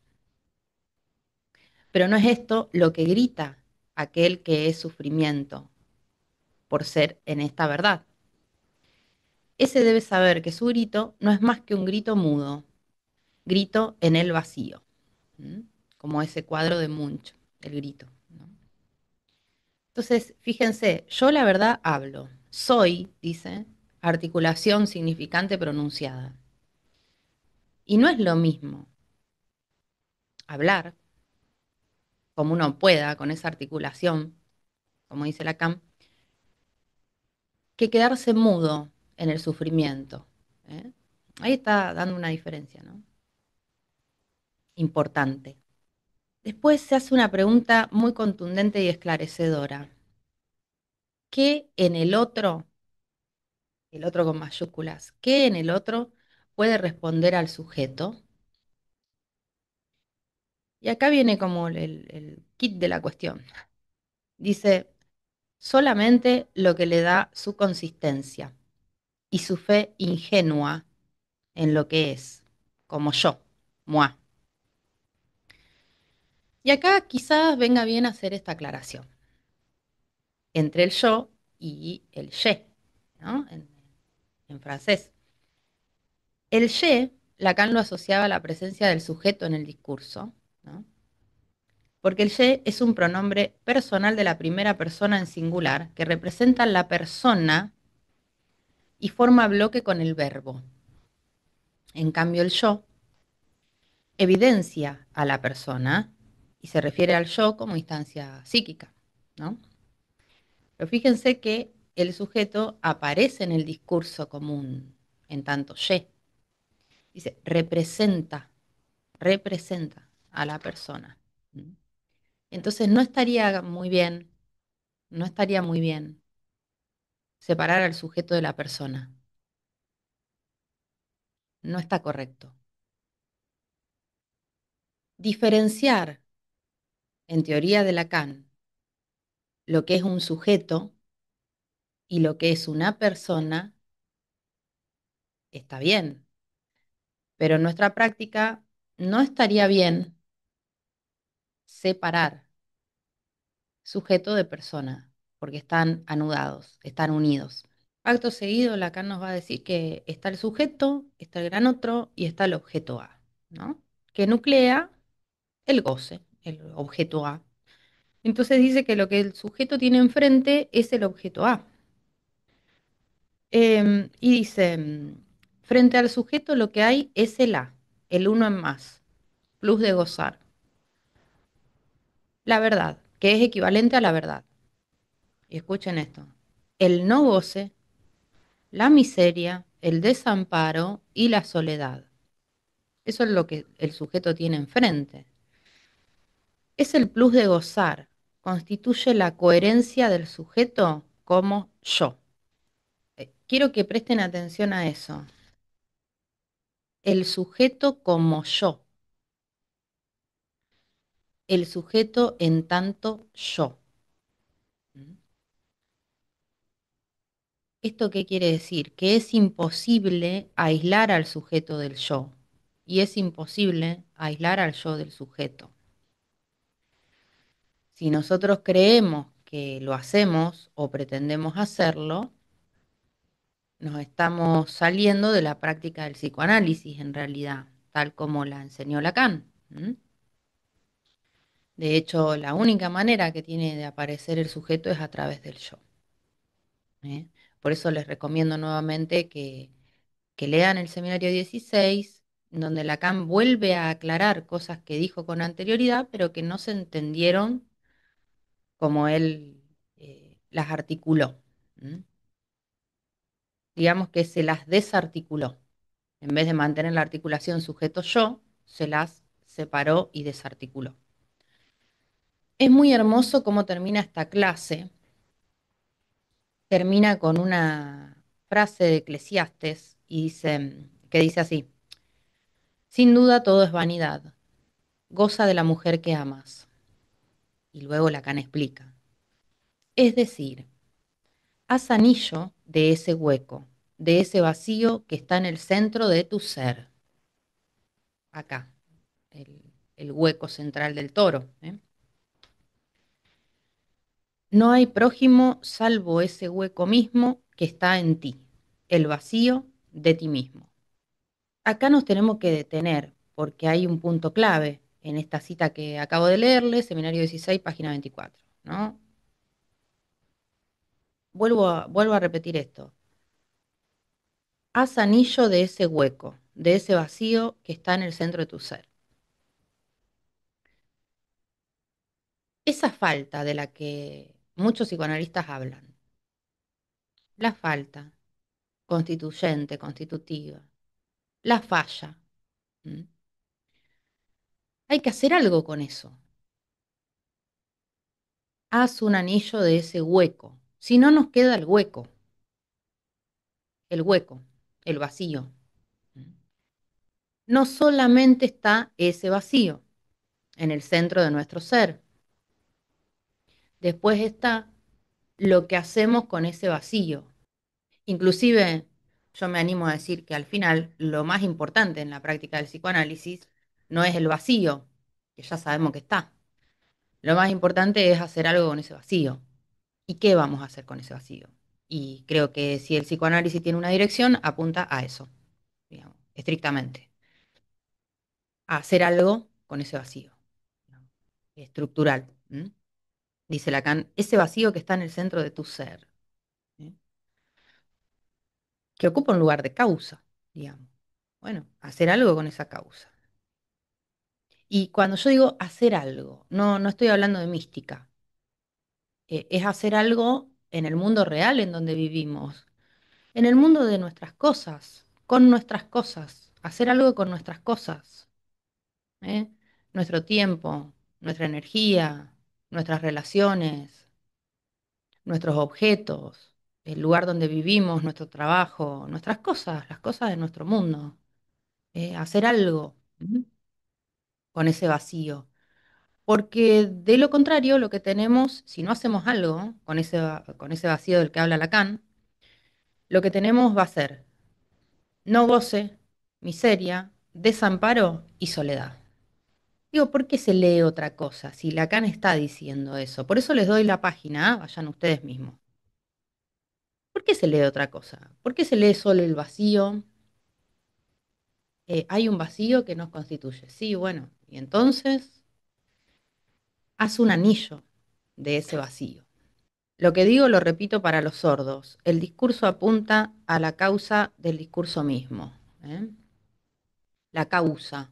Pero no es esto lo que grita aquel que es sufrimiento por ser en esta verdad. Ese debe saber que su grito no es más que un grito mudo, grito en el vacío, ¿m? Como ese cuadro de Munch, el grito, ¿no? Entonces, fíjense, yo la verdad hablo, soy, dice, articulación significante pronunciada. Y no es lo mismo hablar como uno pueda con esa articulación, como dice Lacan, que quedarse mudo en el sufrimiento. ¿Eh? Ahí está dando una diferencia, ¿no? Importante. Después se hace una pregunta muy contundente y esclarecedora. ¿Qué en el otro con mayúsculas, qué en el otro puede responder al sujeto? Y acá viene como el kit de la cuestión. Dice, solamente lo que le da su consistencia y su fe ingenua en lo que es, como yo, moi. Y acá quizás venga bien hacer esta aclaración entre el yo y el je, ¿no? En francés. El je, Lacan lo asociaba a la presencia del sujeto en el discurso, ¿no? Porque el je es un pronombre personal de la primera persona en singular que representa la persona y forma bloque con el verbo. En cambio, el yo evidencia a la persona y se refiere al yo como instancia psíquica, ¿no? Pero fíjense que el sujeto aparece en el discurso común en tanto ye. Dice, representa a la persona. ¿Mm? Entonces no estaría muy bien separar al sujeto de la persona. No está correcto. Diferenciar, en teoría de Lacan, lo que es un sujeto y lo que es una persona está bien, pero en nuestra práctica no estaría bien separar sujeto de persona, porque están anudados, están unidos. Acto seguido, Lacan nos va a decir que está el sujeto, está el gran otro y está el objeto A, ¿no? Que nuclea el goce, el objeto A. Entonces dice que lo que el sujeto tiene enfrente es el objeto A. Y dice, frente al sujeto lo que hay es el A, el uno en más, plus de gozar. La verdad, que es equivalente a la verdad. Y escuchen esto. El no goce, la miseria, el desamparo y la soledad. Eso es lo que el sujeto tiene enfrente. Es el plus de gozar, constituye la coherencia del sujeto como yo. Quiero que presten atención a eso. El sujeto como yo, el sujeto en tanto yo. ¿Mm? ¿Esto qué quiere decir? Que es imposible aislar al sujeto del yo y es imposible aislar al yo del sujeto. Si nosotros creemos que lo hacemos o pretendemos hacerlo, nos estamos saliendo de la práctica del psicoanálisis en realidad, tal como la enseñó Lacan. ¿M? De hecho, la única manera que tiene de aparecer el sujeto es a través del yo. ¿Eh? Por eso les recomiendo nuevamente que lean el seminario 16, donde Lacan vuelve a aclarar cosas que dijo con anterioridad, pero que no se entendieron como él las articuló. ¿M? Digamos que se las desarticuló. En vez de mantener la articulación sujeto-yo, se las separó y desarticuló. Es muy hermoso cómo termina esta clase. Termina con una frase de Eclesiastes y dice, que dice así: sin duda todo es vanidad, goza de la mujer que amas. Y luego Lacan explica. Es decir, haz anillo de ese hueco, de ese vacío que está en el centro de tu ser. Acá, el hueco central del toro. ¿Eh? No hay prójimo salvo ese hueco mismo que está en ti, el vacío de ti mismo. Acá nos tenemos que detener porque hay un punto clave en esta cita que acabo de leerle, Seminario 16, página 24, ¿no? Vuelvo a repetir esto. Haz anillo de ese hueco, de ese vacío que está en el centro de tu ser. Esa falta de la que muchos psicoanalistas hablan, la falta constituyente, constitutiva, la falla, ¿m? Hay que hacer algo con eso. Haz un anillo de ese hueco. Si no nos queda el hueco, el vacío. No solamente está ese vacío en el centro de nuestro ser, después está lo que hacemos con ese vacío. Inclusive yo me animo a decir que al final lo más importante en la práctica del psicoanálisis no es el vacío, que ya sabemos que está. Lo más importante es hacer algo con ese vacío. ¿Y qué vamos a hacer con ese vacío? Y creo que si el psicoanálisis tiene una dirección, apunta a eso, digamos, estrictamente, a hacer algo con ese vacío, digamos, estructural. ¿M? Dice Lacan, ese vacío que está en el centro de tu ser, ¿eh? Que ocupa un lugar de causa, digamos. Bueno, hacer algo con esa causa. Y cuando yo digo hacer algo, no estoy hablando de mística, es hacer algo en el mundo real en donde vivimos, en el mundo de nuestras cosas, con nuestras cosas, hacer algo con nuestras cosas, ¿eh? Nuestro tiempo, nuestra energía, nuestras relaciones, nuestros objetos, el lugar donde vivimos, nuestro trabajo, nuestras cosas, las cosas de nuestro mundo. Hacer algo, ¿m? Con ese vacío. Porque de lo contrario, lo que tenemos, si no hacemos algo con ese vacío del que habla Lacan, lo que tenemos va a ser no goce, miseria, desamparo y soledad. Digo, ¿por qué se lee otra cosa si Lacan está diciendo eso? Por eso les doy la página, ¿ah? Vayan ustedes mismos. ¿Por qué se lee otra cosa? ¿Por qué se lee solo el vacío? Hay un vacío que nos constituye. Sí, bueno, y entonces haz un anillo de ese vacío. Lo que digo lo repito para los sordos. El discurso apunta a la causa del discurso mismo. ¿Eh? La causa,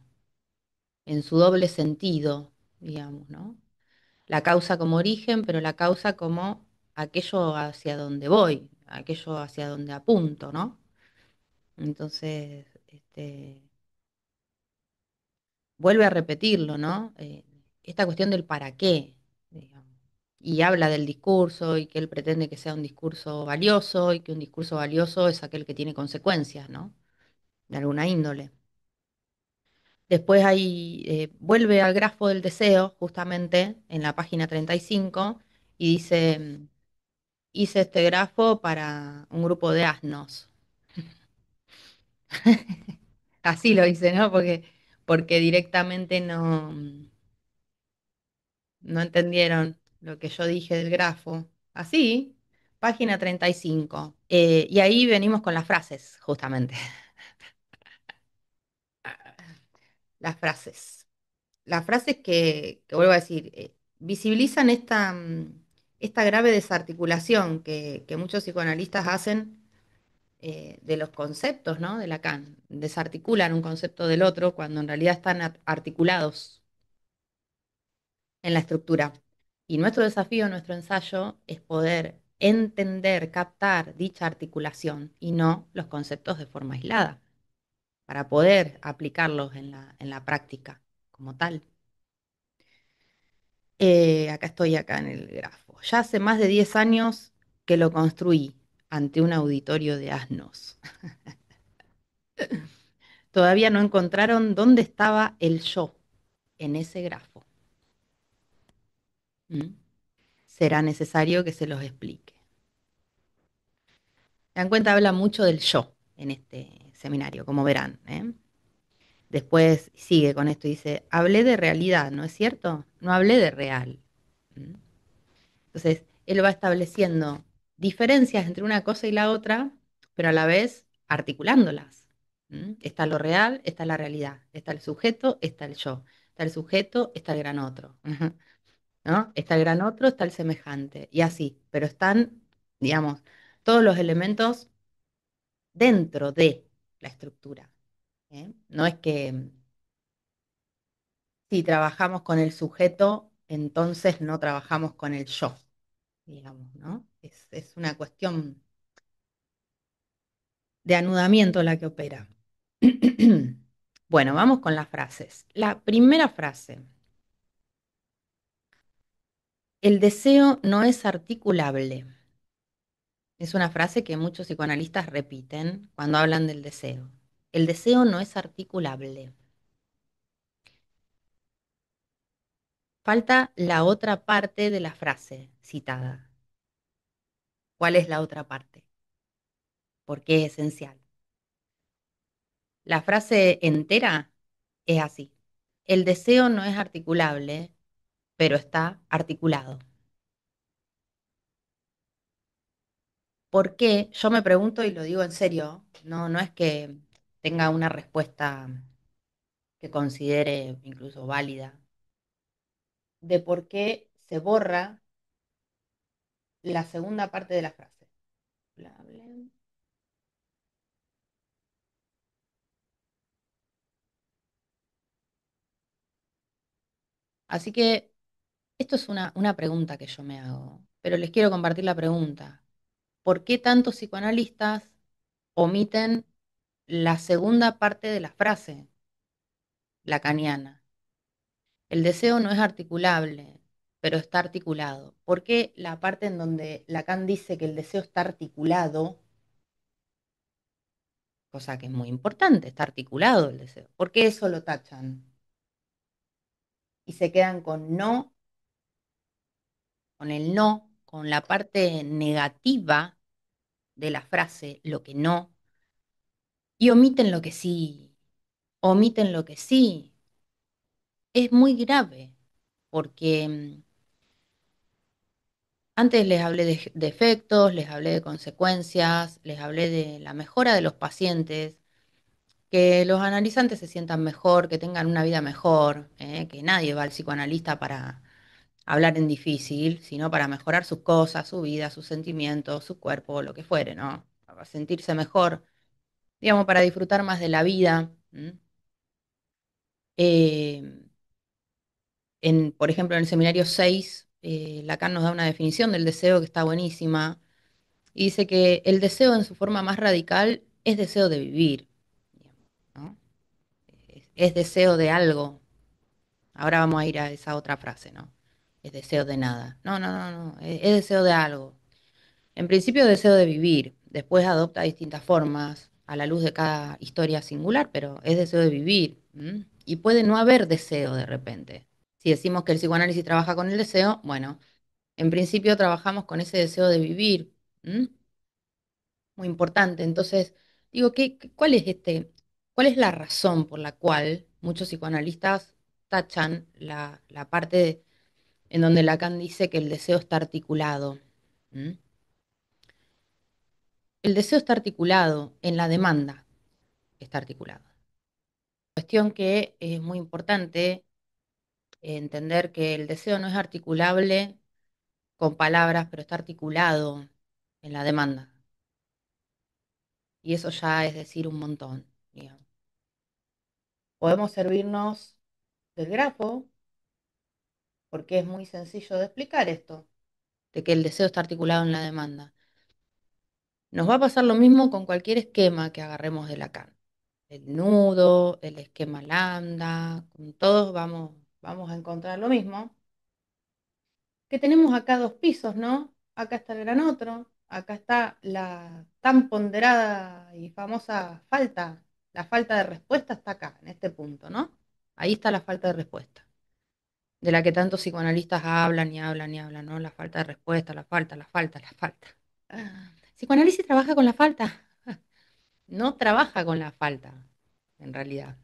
en su doble sentido, digamos, ¿no? La causa como origen, pero la causa como aquello hacia donde voy, aquello hacia donde apunto, ¿no? Entonces, vuelve a repetirlo, ¿no? Esta cuestión del para qué, digamos. Y habla del discurso y que él pretende que sea un discurso valioso y que un discurso valioso es aquel que tiene consecuencias, ¿no? De alguna índole. Después ahí vuelve al grafo del deseo, justamente en la página 35, y dice, hice este grafo para un grupo de asnos. Así lo hice, ¿no? Porque directamente no entendieron lo que yo dije del grafo. Así, página 35. Y ahí venimos con las frases, justamente. Las frases. Las frases que vuelvo a decir, visibilizan esta grave desarticulación que muchos psicoanalistas hacen de los conceptos, ¿no? De Lacan. Desarticulan un concepto del otro cuando en realidad están articulados en la estructura. Y nuestro desafío, nuestro ensayo, es poder entender, captar dicha articulación y no los conceptos de forma aislada, para poder aplicarlos en la práctica como tal. Acá estoy, acá en el grafo. Ya hace más de 10 años que lo construí ante un auditorio de asnos. Todavía no encontraron dónde estaba el yo en ese grafo. ¿Mm? Será necesario que se los explique. Se dan cuenta, habla mucho del yo en este seminario, como verán, ¿eh? Después sigue con esto y dice, hablé de realidad, ¿no es cierto? No hablé de real. ¿Mm? Entonces, él va estableciendo diferencias entre una cosa y la otra, pero a la vez articulándolas. ¿Mm? Está lo real, está la realidad, está el sujeto, está el yo, está el sujeto, está el gran otro. ¿No? Está el gran otro, está el semejante, y así, pero están, digamos, todos los elementos dentro de la estructura. ¿Eh? No es que si trabajamos con el sujeto, entonces no trabajamos con el yo, digamos, ¿no? Es una cuestión de anudamiento la que opera. Bueno, vamos con las frases. La primera frase, el deseo no es articulable. Es una frase que muchos psicoanalistas repiten cuando hablan del deseo. El deseo no es articulable. Falta la otra parte de la frase citada. ¿Cuál es la otra parte? Porque es esencial. La frase entera es así. El deseo no es articulable, pero está articulado. ¿Por qué? Yo me pregunto y lo digo en serio, no, no es que tenga una respuesta que considere incluso válida, de por qué se borra la segunda parte de la frase. Así que esto es una pregunta que yo me hago, pero les quiero compartir la pregunta. ¿Por qué tantos psicoanalistas omiten la segunda parte de la frase lacaniana? El deseo no es articulable, pero está articulado. ¿Por qué la parte en donde Lacan dice que el deseo está articulado, cosa que es muy importante, está articulado el deseo? ¿Por qué eso lo tachan? Y se quedan con no, con el no, con la parte negativa de la frase, lo que no, y omiten lo que sí, omiten lo que sí. Es muy grave, porque antes les hablé de efectos, les hablé de consecuencias, les hablé de la mejora de los pacientes, que los analizantes se sientan mejor, que tengan una vida mejor, que nadie va al psicoanalista para hablar en difícil, sino para mejorar sus cosas, su vida, sus sentimientos, su cuerpo, lo que fuere, ¿no? Para sentirse mejor, digamos, para disfrutar más de la vida. ¿M? Eh, por ejemplo, en el seminario 6, Lacan nos da una definición del deseo que está buenísima. Y dice que el deseo en su forma más radical es deseo de vivir, digamos, ¿no? Es deseo de algo. Ahora vamos a ir a esa otra frase, ¿no? Es deseo de nada. No, no, no, no. Es deseo de algo. En principio deseo de vivir. Después adopta distintas formas a la luz de cada historia singular, pero es deseo de vivir. ¿M? Y puede no haber deseo de repente. Si decimos que el psicoanálisis trabaja con el deseo, bueno, en principio trabajamos con ese deseo de vivir. ¿M? Muy importante. Entonces, digo, ¿cuál es cuál es la razón por la cual muchos psicoanalistas tachan la parte en donde Lacan dice que el deseo está articulado? ¿Mm? El deseo está articulado en la demanda, está articulado. Cuestión que es muy importante entender que el deseo no es articulable con palabras, pero está articulado en la demanda. Y eso ya es decir un montón, digamos. Podemos servirnos del grafo, porque es muy sencillo de explicar esto, de que el deseo está articulado en la demanda. Nos va a pasar lo mismo con cualquier esquema que agarremos de Lacan. El nudo, el esquema lambda, con todos vamos a encontrar lo mismo. que tenemos acá dos pisos, ¿no? Acá está el gran otro, acá está la tan ponderada y famosa falta, la falta de respuesta está acá, en este punto, ¿no? Ahí está la falta de respuesta, de la que tantos psicoanalistas hablan y hablan y hablan, ¿no? La falta de respuesta, la falta, la falta, la falta. Psicoanálisis trabaja con la falta, no trabaja con la falta, en realidad.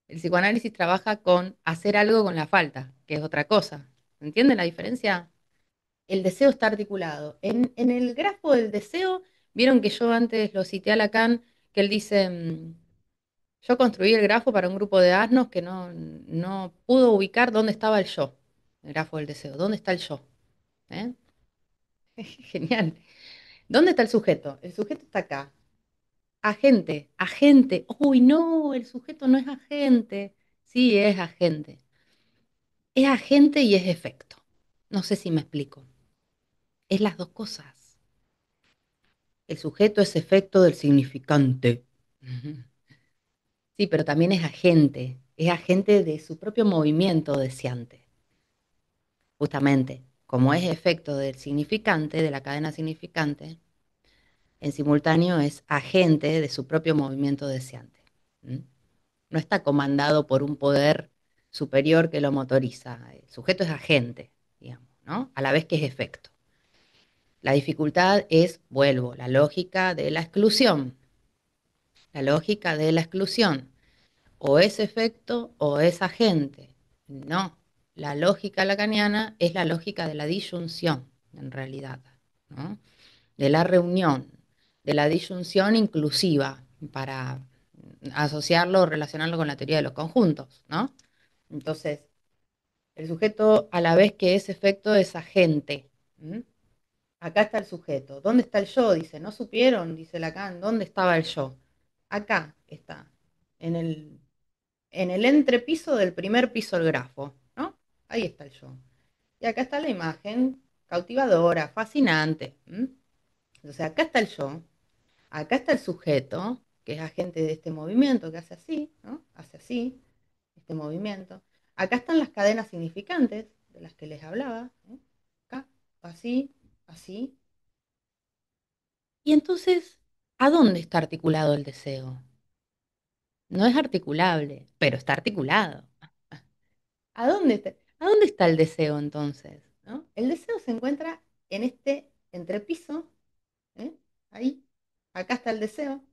El psicoanálisis trabaja con hacer algo con la falta, que es otra cosa. ¿Entienden la diferencia? El deseo está articulado. En el grafo del deseo, vieron que yo antes lo cité a Lacan, que él dice, yo construí el grafo para un grupo de asnos que no pudo ubicar dónde estaba el yo, el grafo del deseo, dónde está el yo. ¿Eh? Genial. ¿Dónde está el sujeto? El sujeto está acá. Agente, agente. Uy, no, el sujeto no es agente. Sí, es agente. Es agente y es efecto. No sé si me explico. Es las dos cosas. El sujeto es efecto del significante. Ujú. Sí, pero también es agente de su propio movimiento deseante. Justamente, como es efecto del significante, de la cadena significante, en simultáneo es agente de su propio movimiento deseante. ¿Mm? No está comandado por un poder superior que lo motoriza. El sujeto es agente, digamos, ¿no? A la vez que es efecto. La dificultad es, vuelvo, la lógica de la exclusión. La lógica de la exclusión. O es efecto o es agente. No, la lógica lacaniana es la lógica de la disyunción, en realidad, ¿no? De la reunión, de la disyunción inclusiva, para asociarlo o relacionarlo con la teoría de los conjuntos, ¿no? Entonces, el sujeto a la vez que es efecto es agente. ¿Mm? Acá está el sujeto. ¿Dónde está el yo? Dice, ¿no supieron? Dice Lacan, ¿dónde estaba el yo? Acá está, en el entrepiso del primer piso del grafo, ¿no? Ahí está el yo. Y acá está la imagen cautivadora, fascinante. ¿M? Entonces acá está el yo, acá está el sujeto, que es agente de este movimiento, que hace así, ¿no? Hace así, este movimiento. Acá están las cadenas significantes de las que les hablaba, ¿eh? Acá, así, así. Y entonces, ¿a dónde está articulado el deseo? No es articulable, pero está articulado. ¿A dónde está el deseo entonces? ¿No? El deseo se encuentra en este entrepiso, ¿eh? Ahí, acá está el deseo,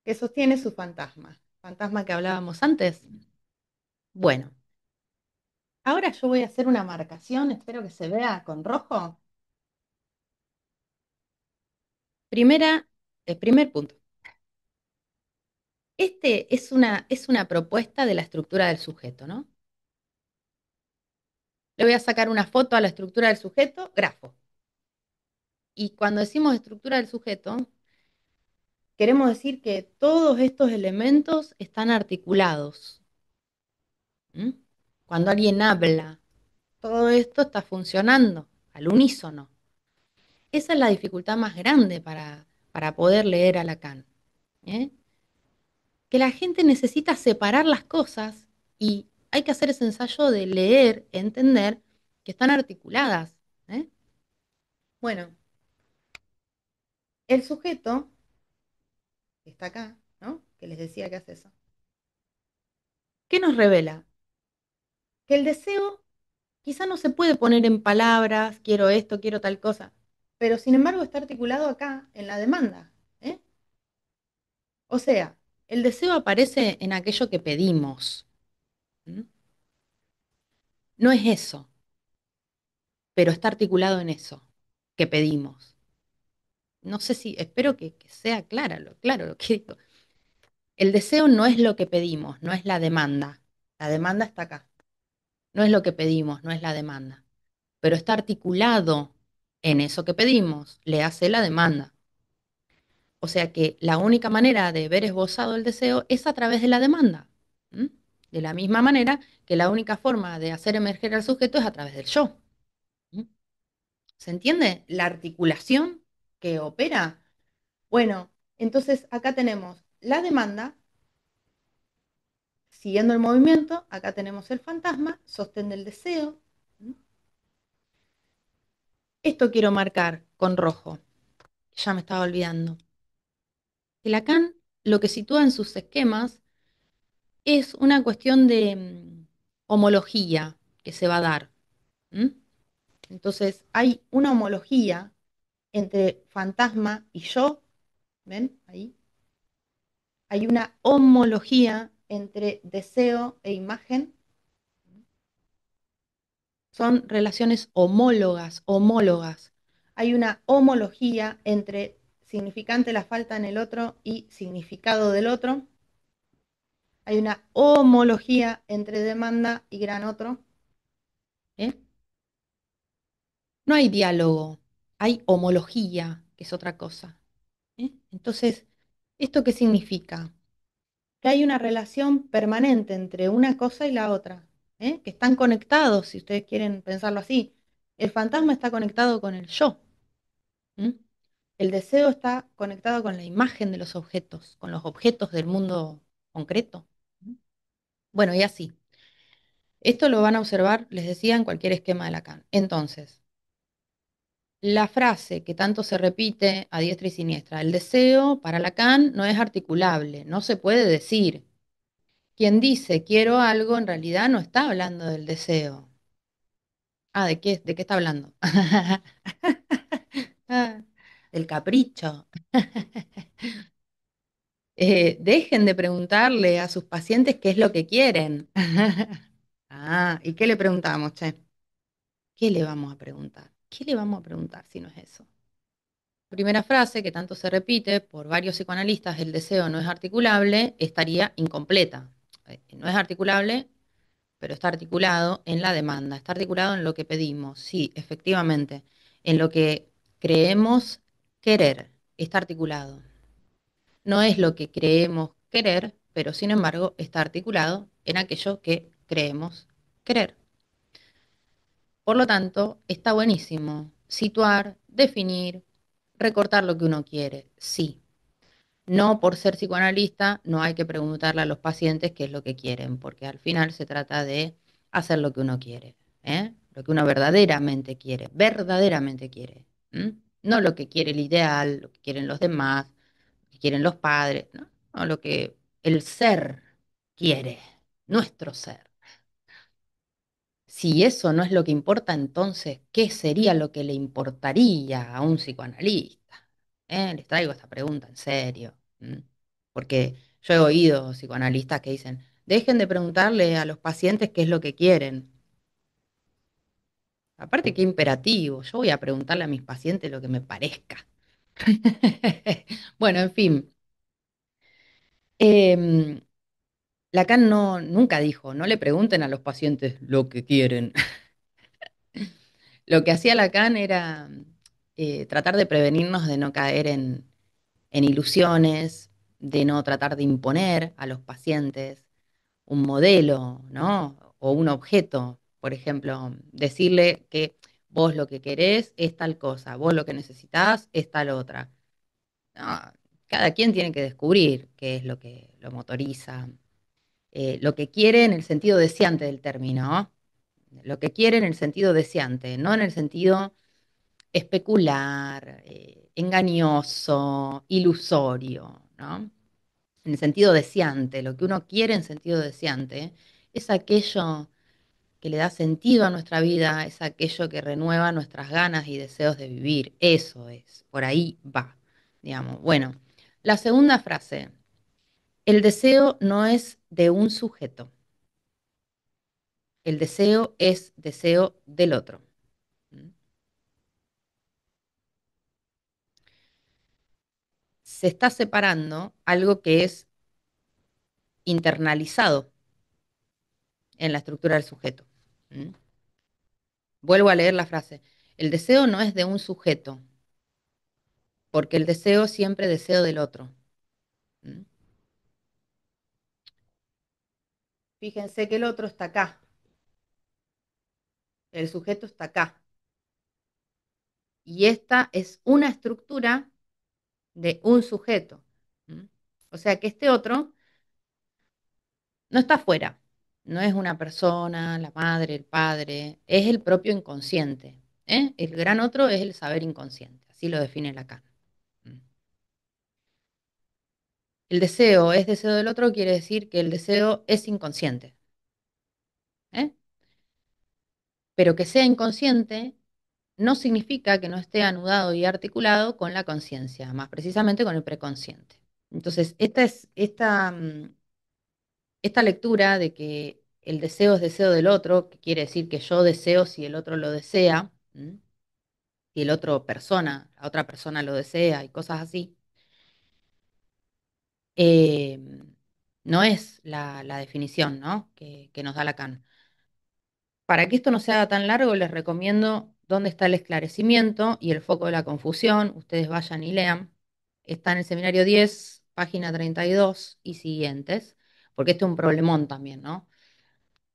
que sostiene su fantasma. Fantasma que hablábamos antes. Bueno, ahora yo voy a hacer una marcación, espero que se vea con rojo. Primer punto. Este es una propuesta de la estructura del sujeto, ¿no? Le voy a sacar una foto a la estructura del sujeto, grafo. Y cuando decimos estructura del sujeto, queremos decir que todos estos elementos están articulados. ¿Mm? Cuando alguien habla, todo esto está funcionando al unísono. Esa es la dificultad más grande para poder leer a Lacan. ¿Eh? Que la gente necesita separar las cosas y hay que hacer ese ensayo de leer, entender que están articuladas. ¿Eh? Bueno, el sujeto que está acá, ¿no? Que les decía que hace eso. ¿Qué nos revela? Que el deseo quizá no se puede poner en palabras, quiero esto, quiero tal cosa, pero sin embargo está articulado acá en la demanda. ¿Eh? O sea, el deseo aparece en aquello que pedimos. ¿Mm? No es eso, pero está articulado en eso que pedimos. No sé si, espero que sea claro lo que digo. El deseo no es lo que pedimos, no es la demanda. La demanda está acá. No es lo que pedimos, no es la demanda. Pero está articulado en eso que pedimos, le hace la demanda. O sea que la única manera de ver esbozado el deseo es a través de la demanda. ¿M? De la misma manera que la única forma de hacer emerger al sujeto es a través del yo. ¿M? ¿Se entiende la articulación que opera? Bueno, entonces acá tenemos la demanda, siguiendo el movimiento, acá tenemos el fantasma, sostén del deseo, Esto quiero marcar con rojo, ya me estaba olvidando. Que Lacan lo que sitúa en sus esquemas es una cuestión de homología que se va a dar. ¿M? Entonces, hay una homología entre fantasma y yo, ¿ven? Ahí. Hay una homología entre deseo e imagen. Son relaciones homólogas, homólogas. Hay una homología entre significante la falta en el otro y significado del otro. Hay una homología entre demanda y gran otro. ¿Eh? No hay diálogo, hay homología, que es otra cosa. ¿Eh? Entonces, ¿esto qué significa? Que hay una relación permanente entre una cosa y la otra, ¿eh? Que están conectados, si ustedes quieren pensarlo así. El fantasma está conectado con el yo. ¿M? El deseo está conectado con la imagen de los objetos, con los objetos del mundo concreto. ¿M? Bueno, y así. Esto lo van a observar, les decía, en cualquier esquema de Lacan. Entonces, la frase que tanto se repite a diestra y siniestra, el deseo para Lacan no es articulable, no se puede decir. Quien dice quiero algo en realidad no está hablando del deseo. Ah, ¿de qué está hablando? Ah, del capricho. Dejen de preguntarle a sus pacientes qué es lo que quieren. Ah, ¿y qué le preguntamos, che? ¿Qué le vamos a preguntar? ¿Qué le vamos a preguntar si no es eso? Primera frase que tanto se repite por varios psicoanalistas, el deseo no es articulable, estaría incompleta. No es articulable, pero está articulado en la demanda, está articulado en lo que pedimos, sí, efectivamente, en lo que creemos querer, está articulado. No es lo que creemos querer, pero sin embargo está articulado en aquello que creemos querer. Por lo tanto, está buenísimo situar, definir, recortar lo que uno quiere, sí. No por ser psicoanalista, no hay que preguntarle a los pacientes qué es lo que quieren, porque al final se trata de hacer lo que uno quiere, ¿eh? Lo que uno verdaderamente quiere. ¿M? No lo que quiere el ideal, lo que quieren los demás, lo que quieren los padres, ¿no? No, lo que el ser quiere, nuestro ser. Si eso no es lo que importa, entonces, ¿qué sería lo que le importaría a un psicoanalista? Les traigo esta pregunta en serio. Porque yo he oído psicoanalistas que dicen, dejen de preguntarle a los pacientes qué es lo que quieren. Aparte, qué imperativo, yo voy a preguntarle a mis pacientes lo que me parezca. Bueno, en fin. Em, Lacan nunca dijo, no le pregunten a los pacientes lo que quieren. Lo que hacía Lacan era tratar de prevenirnos de no caer en ilusiones, de no tratar de imponer a los pacientes un modelo, ¿no? O un objeto. Por ejemplo, decirle que vos lo que querés es tal cosa, vos lo que necesitás es tal otra. No, cada quien tiene que descubrir qué es lo que lo motoriza, lo que quiere en el sentido deseante del término, ¿no? Lo que quiere en el sentido deseante, no en el sentido especular, engañoso, ilusorio, ¿no? En el sentido deseante, lo que uno quiere en sentido deseante, es aquello que le da sentido a nuestra vida, es aquello que renueva nuestras ganas y deseos de vivir. Eso es, por ahí va, digamos. Bueno, la segunda frase, el deseo no es de un sujeto, el deseo es deseo del otro. ¿Mm? Se está separando algo que es internalizado en la estructura del sujeto. ¿Mm? Vuelvo a leer la frase. El deseo no es de un sujeto, porque el deseo siempre deseo del otro. ¿Mm? Fíjense que el otro está acá, el sujeto está acá. Y esta es una estructura de un sujeto. ¿Mm? O sea que este otro no está afuera, no es una persona, la madre, el padre, es el propio inconsciente. ¿eh? El gran otro es el saber inconsciente, así lo define Lacan. Mm. El deseo es deseo del otro, quiere decir que el deseo es inconsciente, ¿eh? Pero que sea inconsciente no significa que no esté anudado y articulado con la conciencia, más precisamente con el preconsciente. Entonces, esta lectura de que el deseo es deseo del otro, que quiere decir que yo deseo si el otro lo desea, ¿m? Si el otro persona, la otra persona lo desea y cosas así, eh, no es la definición, ¿no? que nos da Lacan. Para que esto no se haga tan largo, les recomiendo dónde está el esclarecimiento y el foco de la confusión. Ustedes vayan y lean. Está en el seminario 10, página 32 y siguientes, porque este es un problemón también, ¿no?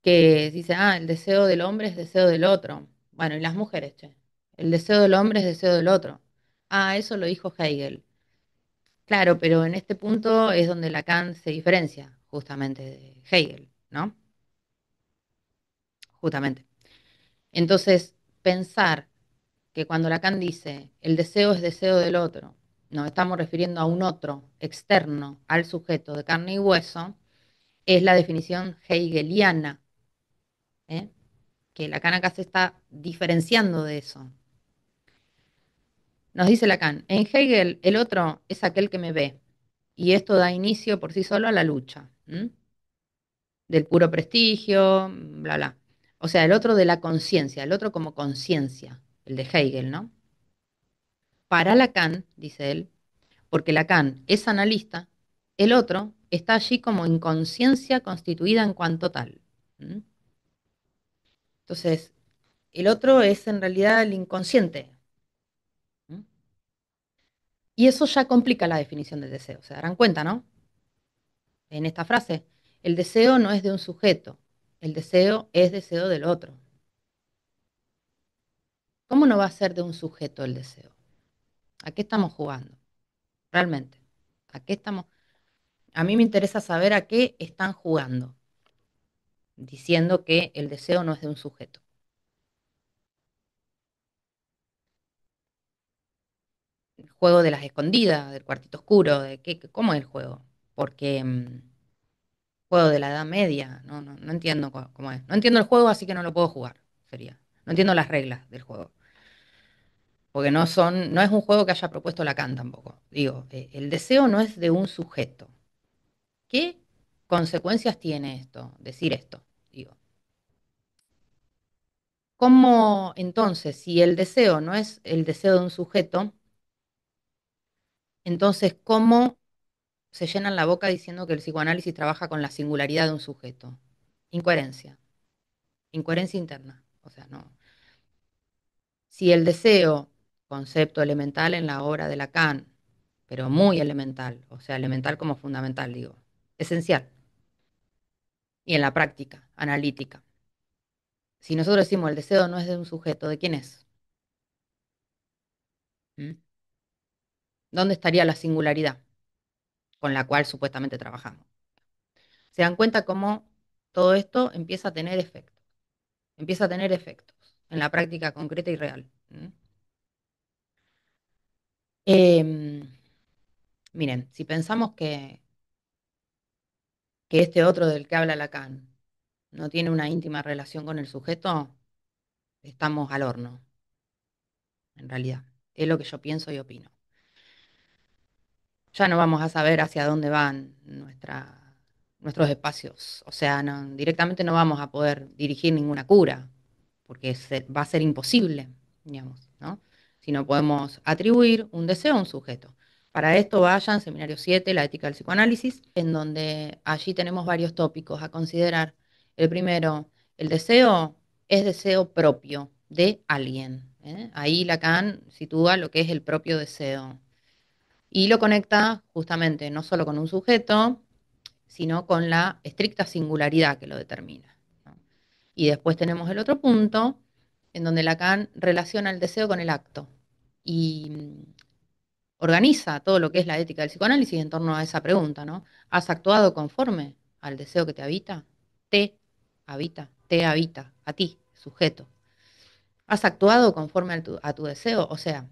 Que dice, el deseo del hombre es deseo del otro. Bueno, y las mujeres, che. El deseo del hombre es deseo del otro. Eso lo dijo Hegel. Claro, pero en este punto es donde Lacan se diferencia justamente de Hegel, ¿no? Justamente. Entonces, pensar que cuando Lacan dice el deseo es deseo del otro, nos estamos refiriendo a un otro externo al sujeto de carne y hueso, es la definición hegeliana, ¿eh? Que Lacan acá se está diferenciando de eso. Nos dice Lacan, en Hegel el otro es aquel que me ve, y esto da inicio por sí solo a la lucha, ¿m? Del puro prestigio, bla, bla. O sea, el otro de la conciencia, el otro como conciencia, el de Hegel, ¿no? Para Lacan, dice él, porque Lacan es analista, el otro está allí como inconsciencia constituida en cuanto tal. ¿M? Entonces, el otro es en realidad el inconsciente. ¿M? Y eso ya complica la definición del deseo. ¿Se darán cuenta, no? En esta frase, el deseo no es de un sujeto, el deseo es deseo del otro. ¿Cómo no va a ser de un sujeto el deseo? ¿A qué estamos jugando? Realmente. ¿A qué estamos? A mí me interesa saber a qué están jugando, diciendo que el deseo no es de un sujeto. El juego de las escondidas, del cuartito oscuro, ¿cómo es el juego? Porque juego de la Edad Media, no entiendo cómo es. No entiendo el juego, así que no lo puedo jugar, sería. No entiendo las reglas del juego. Porque no es un juego que haya propuesto Lacan tampoco. Digo, el deseo no es de un sujeto. ¿Qué consecuencias tiene esto? Decir esto, digo. ¿Cómo entonces, si el deseo no es el deseo de un sujeto, entonces cómo se llenan la boca diciendo que el psicoanálisis trabaja con la singularidad de un sujeto? Incoherencia, incoherencia interna. O sea, no. Si el deseo, concepto elemental en la obra de Lacan, pero muy elemental, o sea, elemental como fundamental, digo, esencial, y en la práctica, analítica. Si nosotros decimos el deseo no es de un sujeto, ¿de quién es? ¿Mm? ¿Dónde estaría la singularidad con la cual supuestamente trabajamos? Se dan cuenta cómo todo esto empieza a tener efectos en la práctica concreta y real. ¿Mm? Em, Miren, si pensamos que este otro del que habla Lacan no tiene una íntima relación con el sujeto, estamos al horno, en realidad. Es lo que yo pienso y opino. Ya no vamos a saber hacia dónde van nuestros espacios. O sea, directamente no vamos a poder dirigir ninguna cura, porque va a ser imposible, digamos, ¿no? Si no podemos atribuir un deseo a un sujeto. Para esto vayan, seminario 7, la ética del psicoanálisis, en donde allí tenemos varios tópicos a considerar. El primero, el deseo es deseo propio de alguien, ¿eh? Ahí Lacan sitúa lo que es el propio deseo y lo conecta justamente no solo con un sujeto, sino con la estricta singularidad que lo determina, ¿no? Y después tenemos el otro punto, en donde Lacan relaciona el deseo con el acto y organiza todo lo que es la ética del psicoanálisis en torno a esa pregunta, ¿no? ¿Has actuado conforme al deseo que te habita? Te habita, a ti, sujeto. Has actuado conforme a tu deseo, o sea,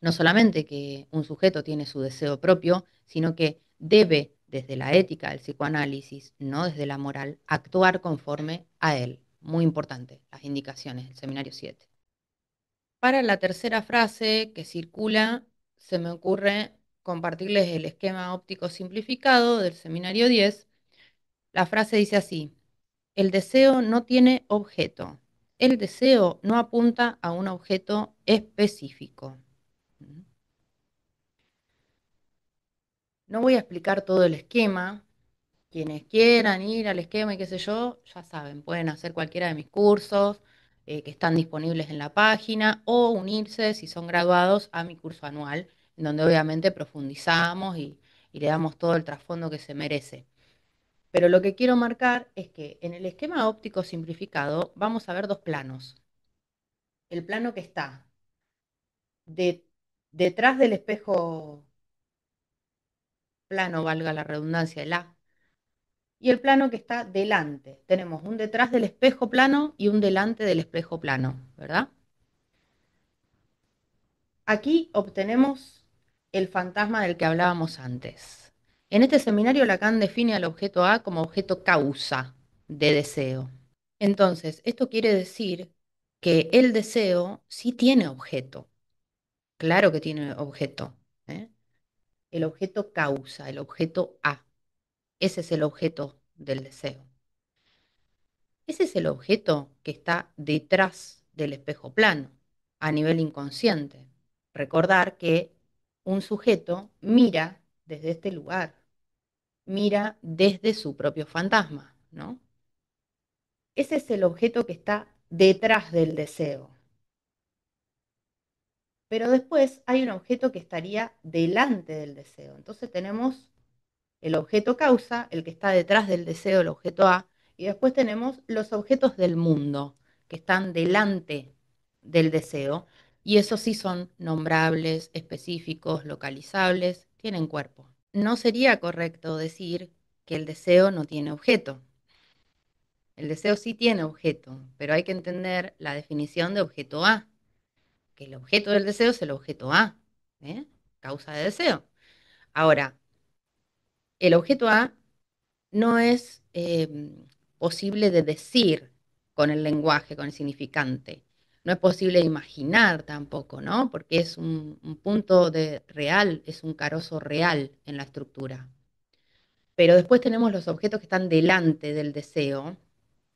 no solamente que un sujeto tiene su deseo propio, sino que debe, desde la ética del psicoanálisis, no desde la moral, actuar conforme a él. Muy importante, las indicaciones del seminario 7. Para la tercera frase que circula, se me ocurre compartirles el esquema óptico simplificado del seminario 10. La frase dice así: el deseo no tiene objeto. El deseo no apunta a un objeto específico. No voy a explicar todo el esquema. Quienes quieran ir al esquema y qué sé yo, ya saben, pueden hacer cualquiera de mis cursos que están disponibles en la página o unirse, si son graduados, a mi curso anual, en donde obviamente profundizamos y le damos todo el trasfondo que se merece. Pero lo que quiero marcar es que en el esquema óptico simplificado vamos a ver dos planos. El plano que está de- detrás del espejo plano, valga la redundancia, el A, y el plano que está delante. Tenemos un detrás del espejo plano y un delante del espejo plano, ¿verdad? Aquí obtenemos el fantasma del que hablábamos antes. En este seminario Lacan define al objeto A como objeto causa de deseo. Entonces, esto quiere decir que el deseo sí tiene objeto. Claro que tiene objeto, ¿eh? El objeto causa, el objeto A. Ese es el objeto del deseo. Ese es el objeto que está detrás del espejo plano, a nivel inconsciente. Recordar que un sujeto mira desde este lugar, mira desde su propio fantasma, ¿no? Ese es el objeto que está detrás del deseo. Pero después hay un objeto que estaría delante del deseo. Entonces tenemos el objeto causa, el que está detrás del deseo, el objeto A, y después tenemos los objetos del mundo, que están delante del deseo, y esos sí son nombrables, específicos, localizables, tienen cuerpo. No sería correcto decir que el deseo no tiene objeto. El deseo sí tiene objeto, pero hay que entender la definición de objeto A, que el objeto del deseo es el objeto A, ¿eh? Causa de deseo. Ahora, el objeto A no es posible de decir con el lenguaje, con el significante. No es posible de imaginar tampoco, ¿no? Porque es un punto de real, es un carozo real en la estructura. Pero después tenemos los objetos que están delante del deseo,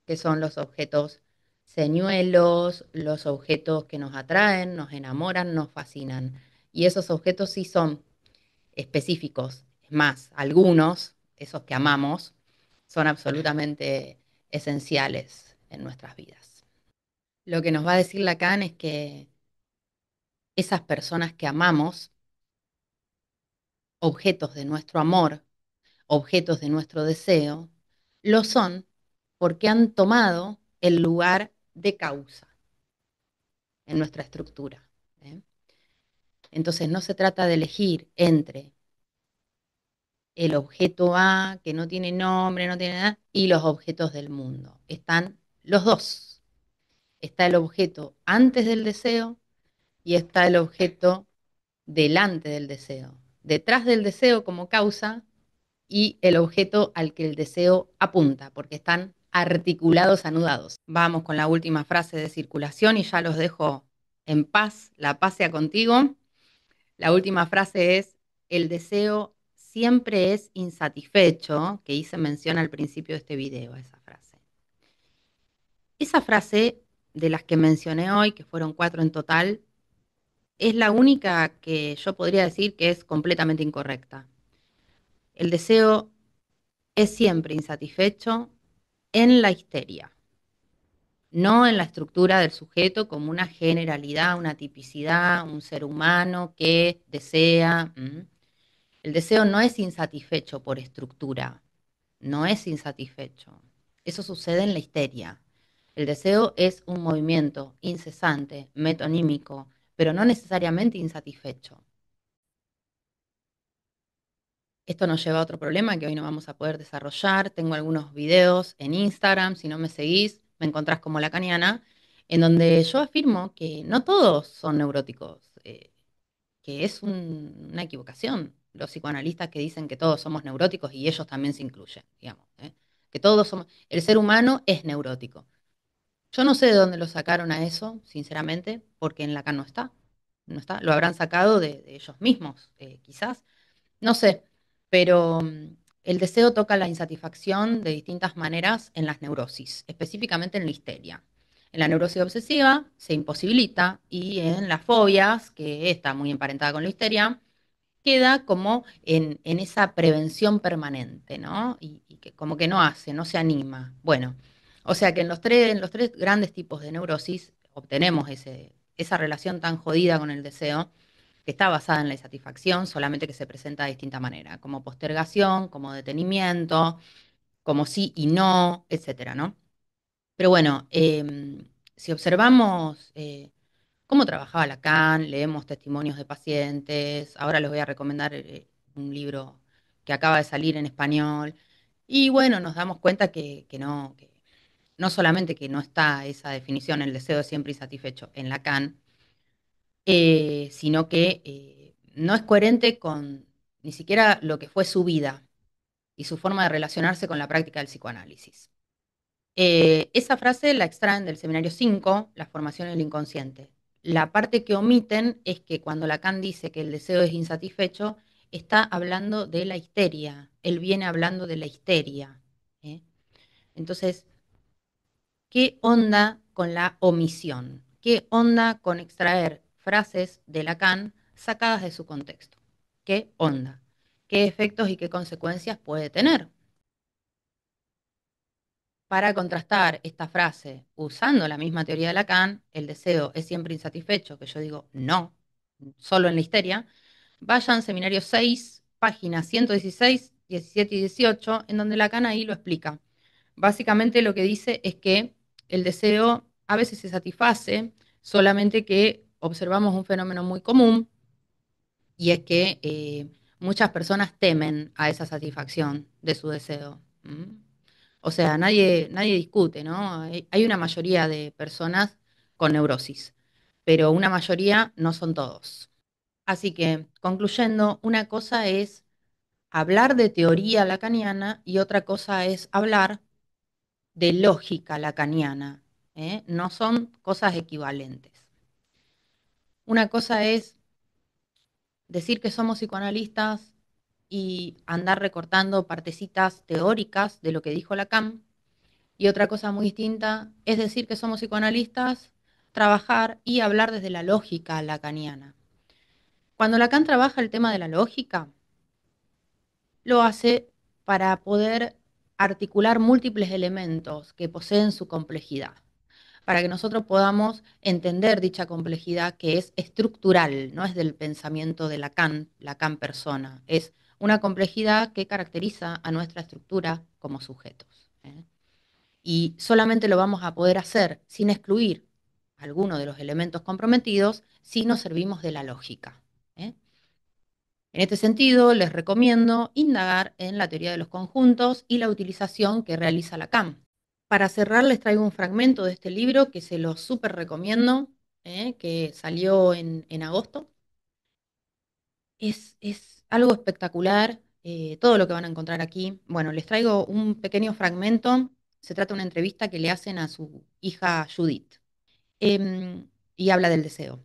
que son los objetos señuelos, los objetos que nos atraen, nos enamoran, nos fascinan. Y esos objetos sí son específicos. Es más, algunos, esos que amamos, son absolutamente esenciales en nuestras vidas. Lo que nos va a decir Lacan es que esas personas que amamos, objetos de nuestro amor, objetos de nuestro deseo, lo son porque han tomado el lugar de causa en nuestra estructura, ¿eh? Entonces no se trata de elegir entre el objeto A, que no tiene nombre, no tiene nada, y los objetos del mundo. Están los dos. Está el objeto antes del deseo y está el objeto delante del deseo. Detrás del deseo como causa y el objeto al que el deseo apunta, porque están articulados, anudados. Vamos con la última frase de circulación y ya los dejo en paz. La paz sea contigo. La última frase es: el deseo siempre es insatisfecho, que hice mención al principio de este video, esa frase. Esa frase de las que mencioné hoy, que fueron 4 en total, es la única que yo podría decir que es completamente incorrecta. El deseo es siempre insatisfecho en la histeria, no en la estructura del sujeto como una generalidad, una tipicidad, un ser humano que desea. El deseo no es insatisfecho por estructura, no es insatisfecho. Eso sucede en la histeria. El deseo es un movimiento incesante, metonímico, pero no necesariamente insatisfecho. Esto nos lleva a otro problema que hoy no vamos a poder desarrollar. Tengo algunos videos en Instagram, si no me seguís, me encontrás como Lacaniana, en donde yo afirmo que no todos son neuróticos, que es una equivocación. Los psicoanalistas que dicen que todos somos neuróticos y ellos también se incluyen, digamos, ¿eh? Que todos somos, el ser humano es neurótico. Yo no sé de dónde lo sacaron a eso, sinceramente, porque en Lacan no está. No está. Lo habrán sacado de ellos mismos, quizás. No sé, pero el deseo toca la insatisfacción de distintas maneras en las neurosis, específicamente en la histeria. En la neurosis obsesiva se imposibilita y en las fobias, que está muy emparentada con la histeria, queda como en esa prevención permanente, ¿no? Y que como que no hace, no se anima. Bueno, o sea que en los tres grandes tipos de neurosis obtenemos esa relación tan jodida con el deseo, que está basada en la insatisfacción, solamente que se presenta de distinta manera, como postergación, como detenimiento, como sí y no, etcétera, ¿no? Pero bueno, si observamos cómo trabajaba Lacan, leemos testimonios de pacientes, ahora les voy a recomendar un libro que acaba de salir en español, y bueno, nos damos cuenta que no solamente que no está esa definición, el deseo siempre insatisfecho en Lacan, sino que no es coherente con ni siquiera lo que fue su vida y su forma de relacionarse con la práctica del psicoanálisis. Esa frase la extraen del seminario 5, la formación del inconsciente. La parte que omiten es que cuando Lacan dice que el deseo es insatisfecho, está hablando de la histeria. Él viene hablando de la histeria. ¿Eh? Entonces, ¿qué onda con la omisión? ¿Qué onda con extraer frases de Lacan sacadas de su contexto? ¿Qué onda? ¿Qué efectos y qué consecuencias puede tener? Para contrastar esta frase usando la misma teoría de Lacan, el deseo es siempre insatisfecho, que yo digo no, solo en la histeria, vayan seminario 6, páginas 116, 17 y 18, en donde Lacan ahí lo explica. Básicamente lo que dice es que el deseo a veces se satisface, solamente que observamos un fenómeno muy común y es que muchas personas temen a esa satisfacción de su deseo. ¿M? O sea, nadie discute, ¿no? Hay una mayoría de personas con neurosis, pero una mayoría no son todos. Así que, concluyendo, una cosa es hablar de teoría lacaniana y otra cosa es hablar de lógica lacaniana, ¿eh? No son cosas equivalentes. Una cosa es decir que somos psicoanalistas y andar recortando partecitas teóricas de lo que dijo Lacan. Y otra cosa muy distinta es decir que somos psicoanalistas, trabajar y hablar desde la lógica lacaniana. Cuando Lacan trabaja el tema de la lógica, lo hace para poder articular múltiples elementos que poseen su complejidad, para que nosotros podamos entender dicha complejidad que es estructural, no es del pensamiento de Lacan, Lacan persona, es una complejidad que caracteriza a nuestra estructura como sujetos. ¿Eh? Y solamente lo vamos a poder hacer sin excluir alguno de los elementos comprometidos si nos servimos de la lógica. ¿Eh? En este sentido, les recomiendo indagar en la teoría de los conjuntos y la utilización que realiza Lacan. Para cerrar, les traigo un fragmento de este libro que se lo súper recomiendo, que salió en agosto. Es algo espectacular, todo lo que van a encontrar aquí. Bueno, les traigo un pequeño fragmento. Se trata de una entrevista que le hacen a su hija Judith. Y habla del deseo.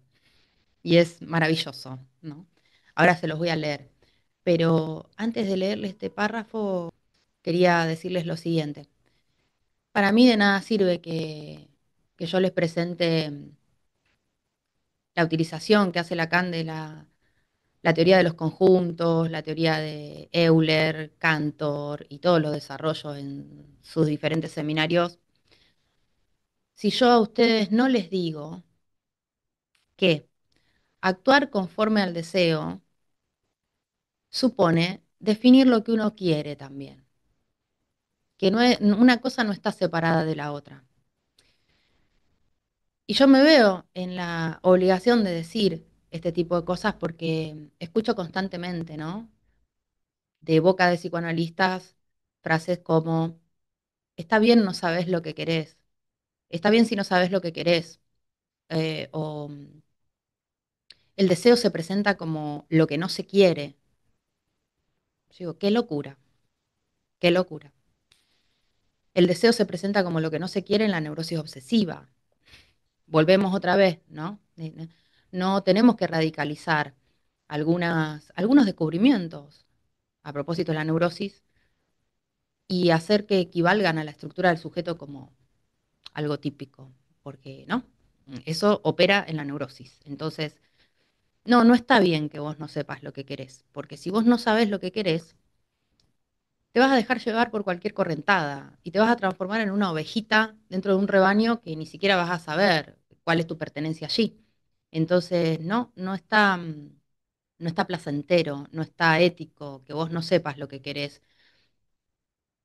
Y es maravilloso, ¿no? Ahora se los voy a leer. Pero antes de leerles este párrafo, quería decirles lo siguiente. Para mí de nada sirve que yo les presente la utilización que hace Lacan de la teoría de los conjuntos, la teoría de Euler, Cantor y todos los desarrollos en sus diferentes seminarios, si yo a ustedes no les digo que actuar conforme al deseo supone definir lo que uno quiere también, que no es, una cosa no está separada de la otra. Y yo me veo en la obligación de decir este tipo de cosas porque escucho constantemente, ¿no? De boca de psicoanalistas frases como, está bien, no sabes lo que querés, Está bien si no sabes lo que querés, o el deseo se presenta como lo que no se quiere. Yo digo, qué locura, qué locura. El deseo se presenta como lo que no se quiere en la neurosis obsesiva. Volvemos otra vez, ¿no? No tenemos que radicalizar algunos descubrimientos a propósito de la neurosis y hacer que equivalgan a la estructura del sujeto como algo típico, porque no, eso opera en la neurosis. Entonces, no, no está bien que vos no sepas lo que querés, porque si vos no sabés lo que querés, te vas a dejar llevar por cualquier correntada y te vas a transformar en una ovejita dentro de un rebaño que ni siquiera vas a saber cuál es tu pertenencia allí. Entonces, no, no está placentero, no está ético que vos no sepas lo que querés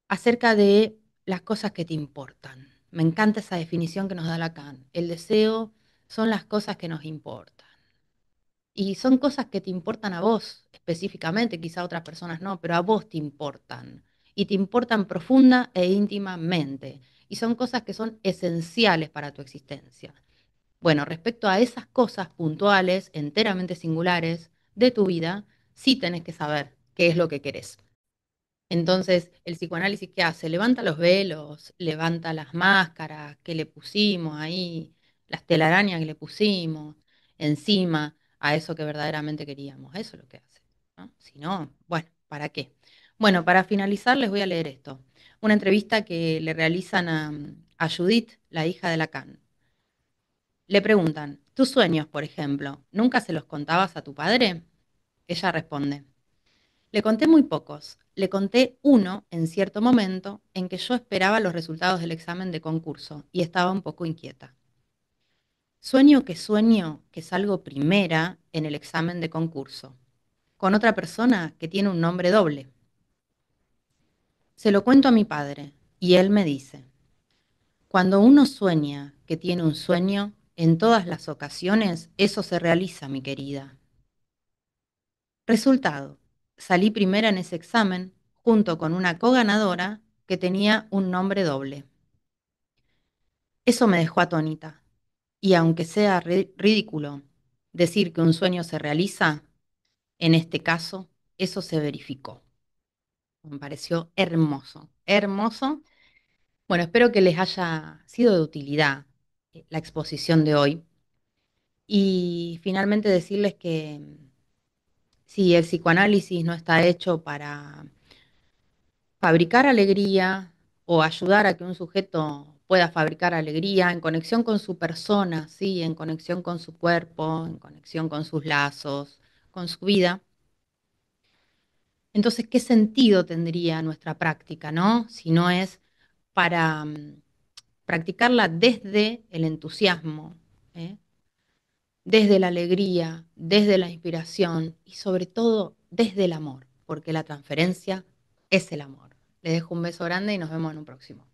acerca de las cosas que te importan. Me encanta esa definición que nos da Lacan. El deseo son las cosas que nos importan. Y son cosas que te importan a vos específicamente, quizá a otras personas no, pero a vos te importan. Y te importan profunda e íntimamente. Y son cosas que son esenciales para tu existencia. Bueno, respecto a esas cosas puntuales, enteramente singulares de tu vida, sí tenés que saber qué es lo que querés. Entonces, el psicoanálisis, ¿qué hace? Levanta los velos, levanta las máscaras que le pusimos ahí, las telarañas que le pusimos encima a eso que verdaderamente queríamos. Eso es lo que hace, ¿no? Si no, bueno, ¿para qué? Bueno, para finalizar les voy a leer esto. Una entrevista que le realizan a Judith, la hija de Lacan. Le preguntan, ¿tus sueños, por ejemplo, nunca se los contabas a tu padre? Ella responde. Le conté muy pocos. Le conté uno en cierto momento en que yo esperaba los resultados del examen de concurso y estaba un poco inquieta. Sueño que salgo primera en el examen de concurso, con otra persona que tiene un nombre doble. Se lo cuento a mi padre y él me dice, cuando uno sueña que tiene un sueño, en todas las ocasiones eso se realiza, mi querida. Resultado, salí primera en ese examen junto con una coganadora que tenía un nombre doble. Eso me dejó atónita. Y aunque sea ridículo decir que un sueño se realiza, en este caso, eso se verificó. Me pareció hermoso, hermoso. Bueno, espero que les haya sido de utilidad la exposición de hoy. Y finalmente decirles que si el psicoanálisis no está hecho para fabricar alegría o ayudar a que un sujeto pueda fabricar alegría en conexión con su persona, ¿sí? En conexión con su cuerpo, en conexión con sus lazos, con su vida. Entonces, ¿qué sentido tendría nuestra práctica, no? Si no es para practicarla desde el entusiasmo, ¿eh? Desde la alegría, desde la inspiración y sobre todo desde el amor, porque la transferencia es el amor. Les dejo un beso grande y nos vemos en un próximo.